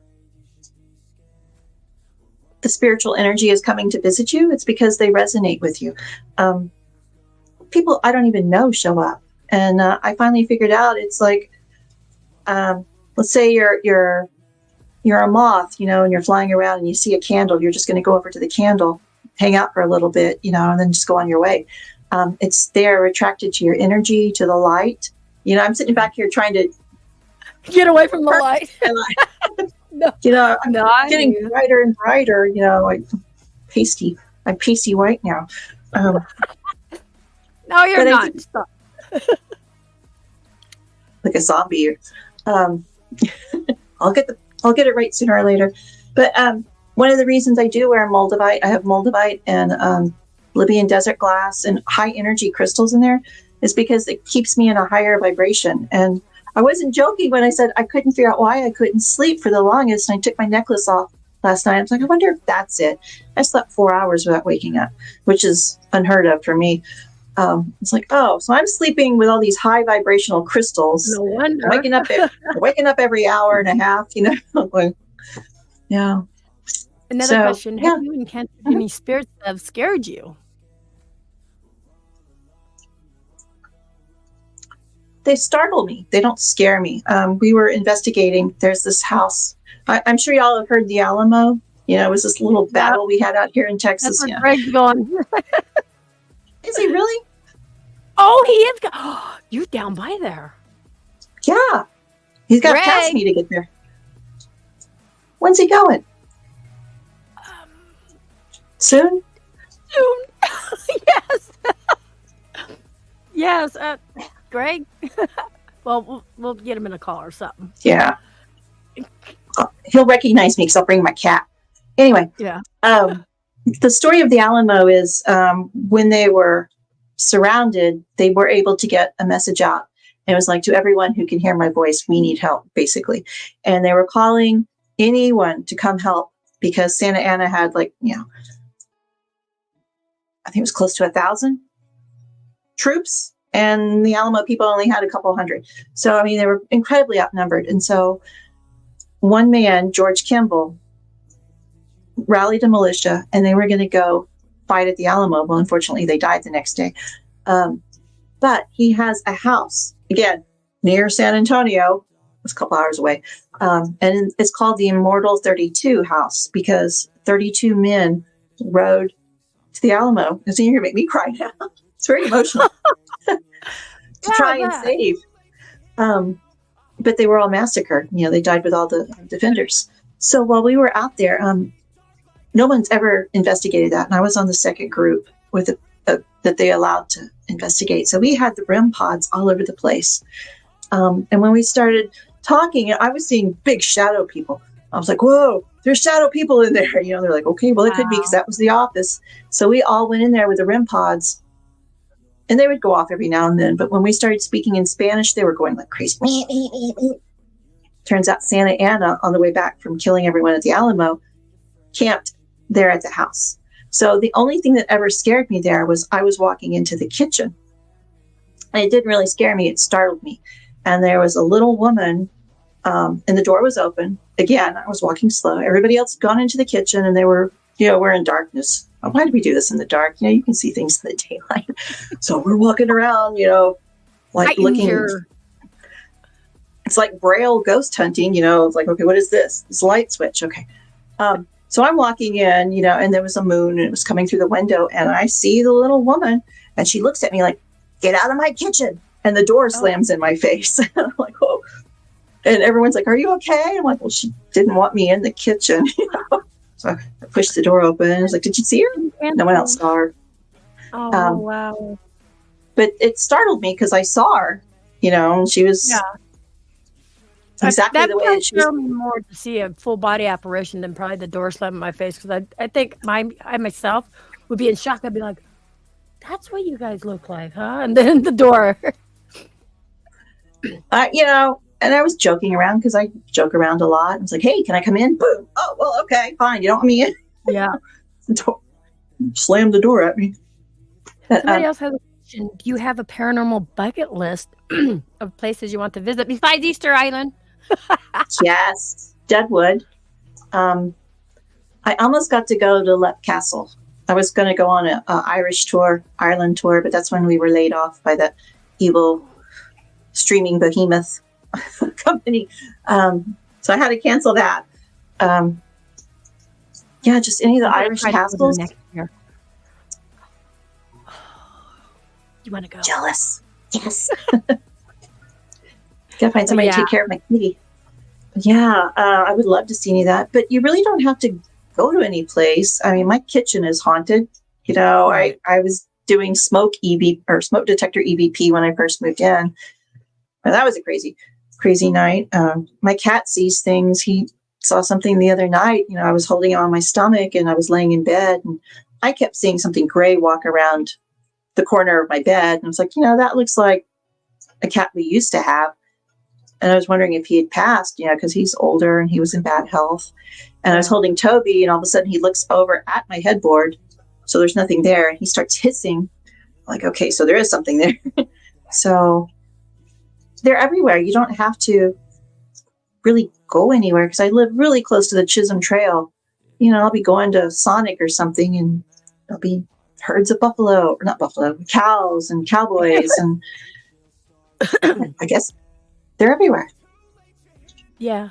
the spiritual energy is coming to visit you. It's because they resonate with you. People I don't even know show up. And I finally figured out it's like, let's say you're a moth, and you're flying around and you see a candle. You're just going to go over to the candle, hang out for a little bit, and then just go on your way. They're attracted to your energy, to the light. I'm sitting back here trying to get away from the light. I'm getting brighter and brighter, like pasty. I'm pasty white now. No, you're not. Like a zombie. I'll get it right sooner or later. But one of the reasons I do wear moldavite, I have moldavite and Libyan desert glass and high energy crystals in there, is because it keeps me in a higher vibration. And I wasn't joking when I said I couldn't figure out why I couldn't sleep for the longest. And I took my necklace off last night. I was like, I wonder if that's it. I slept 4 hours without waking up, which is unheard of for me. It's like, so I'm sleeping with all these high vibrational crystals. No wonder. Waking up every hour and a half, like, yeah. Another question. Have you encountered any spirits that have scared you? They startle me. They don't scare me. We were investigating. There's this house. I'm sure y'all have heard the Alamo. It was this little battle we had out here in Texas. That's where Greg's going. Is he really? Oh, he is. You down by there? Yeah. He's got past me to get there. When's he going? Soon? Soon. Yes. Yes. Greg. Well, we'll get him in a call or something. Yeah. He'll recognize me because I'll bring my cat. Anyway. Yeah. The story of the Alamo is when they were surrounded, they were able to get a message out. And it was like, to everyone who can hear my voice, we need help, basically. And they were calling anyone to come help because Santa Ana had I think it was close to 1,000 troops. And the Alamo people only had a couple hundred. So, they were incredibly outnumbered. And so one man, George Kimball, rallied a militia, and they were going to go fight at the Alamo. Well, unfortunately, they died the next day. But he has a house, again, near San Antonio. It's a couple hours away. And it's called the Immortal 32 house because 32 men rode to the Alamo. And so you're going to make me cry now. It's very emotional to try and save. But they were all massacred. They died with all the defenders. So while we were out there, no one's ever investigated that. And I was on the second group with that they allowed to investigate. So we had the REM pods all over the place. And when we started talking, I was seeing big shadow people. I was like, whoa, there's shadow people in there. They're like, okay, well, it could be because that was the office. So we all went in there with the REM pods. And they would go off every now and then. But when we started speaking in Spanish, they were going like crazy. Turns out Santa Ana, on the way back from killing everyone at the Alamo, camped there at the house. So the only thing that ever scared me there was I was walking into the kitchen. And it didn't really scare me. It startled me. And there was a little woman, and the door was open. Again, I was walking slow. Everybody else had gone into the kitchen, and they were, we're in darkness. Why do we do this in the dark? You can see things in the daylight. So we're walking around, like looking. It's like Braille ghost hunting, It's like, okay, what is this? This light switch. Okay. So I'm walking in, and there was a moon, and it was coming through the window, and I see the little woman, and she looks at me like, get out of my kitchen. And the door slams in my face. And I'm like, oh. And everyone's like, are you okay? I'm like, well, she didn't want me in the kitchen, So I pushed the door open. I was like, did you see her? No one else saw her. Oh, wow. But it startled me because I saw her, and she was exactly the way that she was. That would more to see a full body apparition than probably the door slam in my face. Because I think I myself would be in shock. I'd be like, that's what you guys look like, huh? And then the door. And I was joking around because I joke around a lot. I was like, hey, can I come in? Boom. Oh, well, okay, fine. You don't want me in? Yeah. Slammed the door at me. Somebody else has a question. Do you have a paranormal bucket list of places you want to visit besides Easter Island? Yes. Deadwood. I almost got to go to Lep Castle. I was going to go on an Irish tour, Ireland tour, but that's when we were laid off by the evil streaming behemoth company. So I had to cancel that. Just any of the Irish castles. Next year. You want to go? Jealous. Yes. Gotta find somebody to take care of my kitty. I would love to see any of that, but you really don't have to go to any place. I mean, my kitchen is haunted. I was doing smoke detector EVP when I first moved in. And that was a crazy night. My cat sees things. He saw something the other night. I was holding on my stomach and I was laying in bed and I kept seeing something gray walk around the corner of my bed. And I was like, that looks like a cat we used to have. And I was wondering if he had passed, because he's older and he was in bad health. And I was holding Toby and all of a sudden he looks over at my headboard. So there's nothing there. And he starts hissing. I'm like, okay, so there is something there. So they're everywhere. You don't have to really go anywhere because I live really close to the Chisholm Trail. I'll be going to Sonic or something and there'll be herds of cows and cowboys. And I guess they're everywhere. Yeah.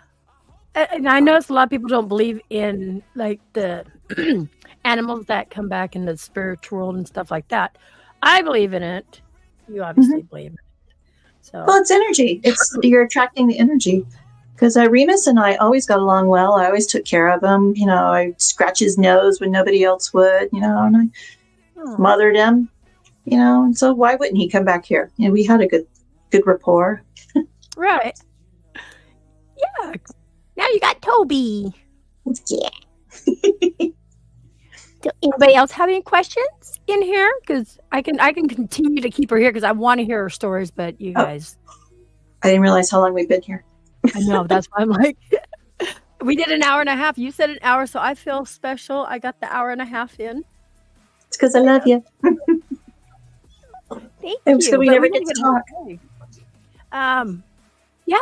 And I notice a lot of people don't believe in like the animals that come back in the spiritual world and stuff like that. I believe in it. You obviously believe in it. So. Well, it's energy. You're attracting the energy. Because Remus and I always got along well. I always took care of him. I scratch his nose when nobody else would, and I mothered him, and so why wouldn't he come back here? We had a good rapport. Right. Yeah. Now you got Toby. Yeah. Do anybody else have any questions in here? Because I can continue to keep her here because I want to hear her stories, but you guys. I didn't realize how long we've been here. I know. That's why I'm like, we did an hour and a half. You said an hour, so I feel special. I got the hour and a half in. It's because I love you. Thank you. So we never get to talk.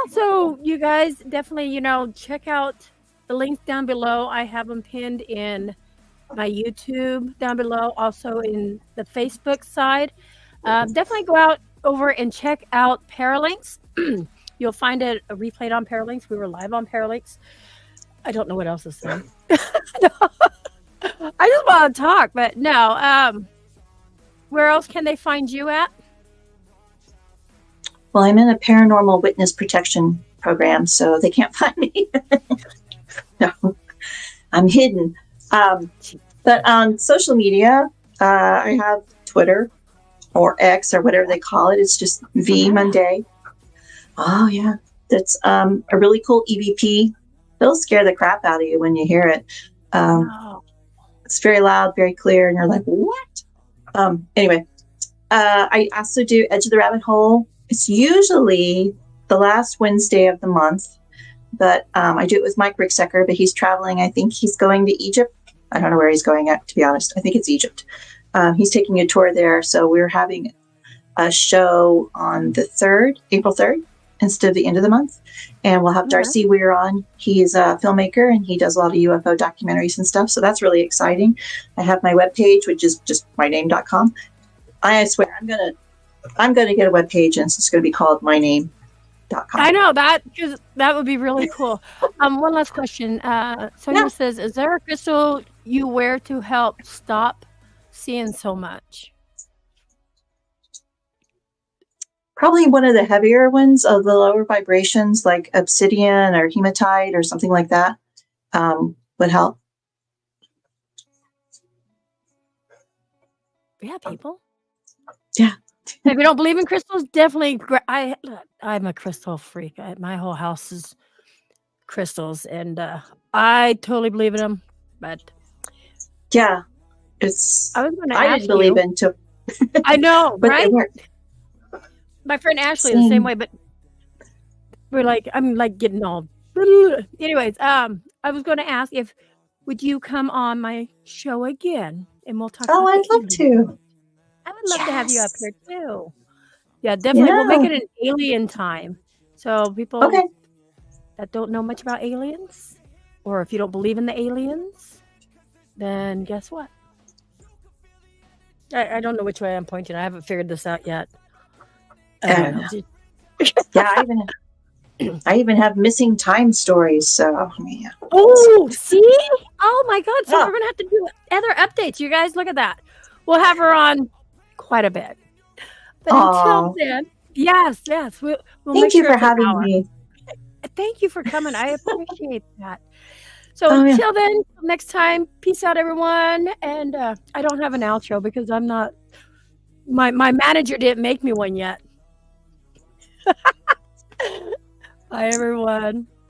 So you guys definitely, check out the links down below. I have them pinned in my YouTube down below, also in the Facebook side. Definitely go out over and check out Paralinks. You'll find it replayed on Paralinks. We were live on Paralinks. I don't know what else to say. No, I just want to talk, but no. Where else can they find you at? Well, I'm in a paranormal witness protection program, so they can't find me. No, I'm hidden. But on social media, I have Twitter or X or whatever they call it. It's just V Monday. Oh, yeah. That's a really cool EVP. It'll scare the crap out of you when you hear it. Wow. It's very loud, very clear, and you're like, what? Anyway, I also do Edge of the Rabbit Hole. It's usually the last Wednesday of the month, but I do it with Mike Ricksecker, but he's traveling. I think he's going to Egypt. I don't know where he's going at, to be honest. I think it's Egypt. He's taking a tour there, so we're having a show on the 3rd, April 3rd, instead of the end of the month. And we'll have Darcy Weir on. He's a filmmaker, and he does a lot of UFO documentaries and stuff, so that's really exciting. I have my webpage, which is just myname.com. I swear, I'm gonna get a webpage, and it's just gonna be called myname.com. I know that, because that would be really cool. One last question. Sonia says, is there a crystal you wear to help stop seeing so much? Probably one of the heavier ones of the lower vibrations, like obsidian or hematite or something like that, would help. Yeah, people. Yeah. If you don't believe in crystals, definitely. I'm a crystal freak. My whole house is crystals, and I totally believe in them. But yeah, it's. I was going to I ask didn't believe you. into. I know, but right? they weren't. My friend Ashley the same way, but we're like, I'm like getting all. Anyways, I was going to ask would you come on my show again, and we'll talk. Oh, about I'd love to. I would love to have you up here too. Yeah, definitely. We'll make it an alien time. So people that don't know much about aliens, or if you don't believe in the aliens, then guess what? I don't know which way I'm pointing. I haven't figured this out yet. Yeah, I even have missing time stories. So yeah. Oh, see? Oh my God! So we're gonna have to do other updates. You guys, look at that. We'll have her on quite a bit. But until then, yes, we'll thank you for having me. Thank you for coming. I appreciate that. So until then, next time, peace out, everyone. And I don't have an outro because I'm not. My manager didn't make me one yet. Bye, everyone.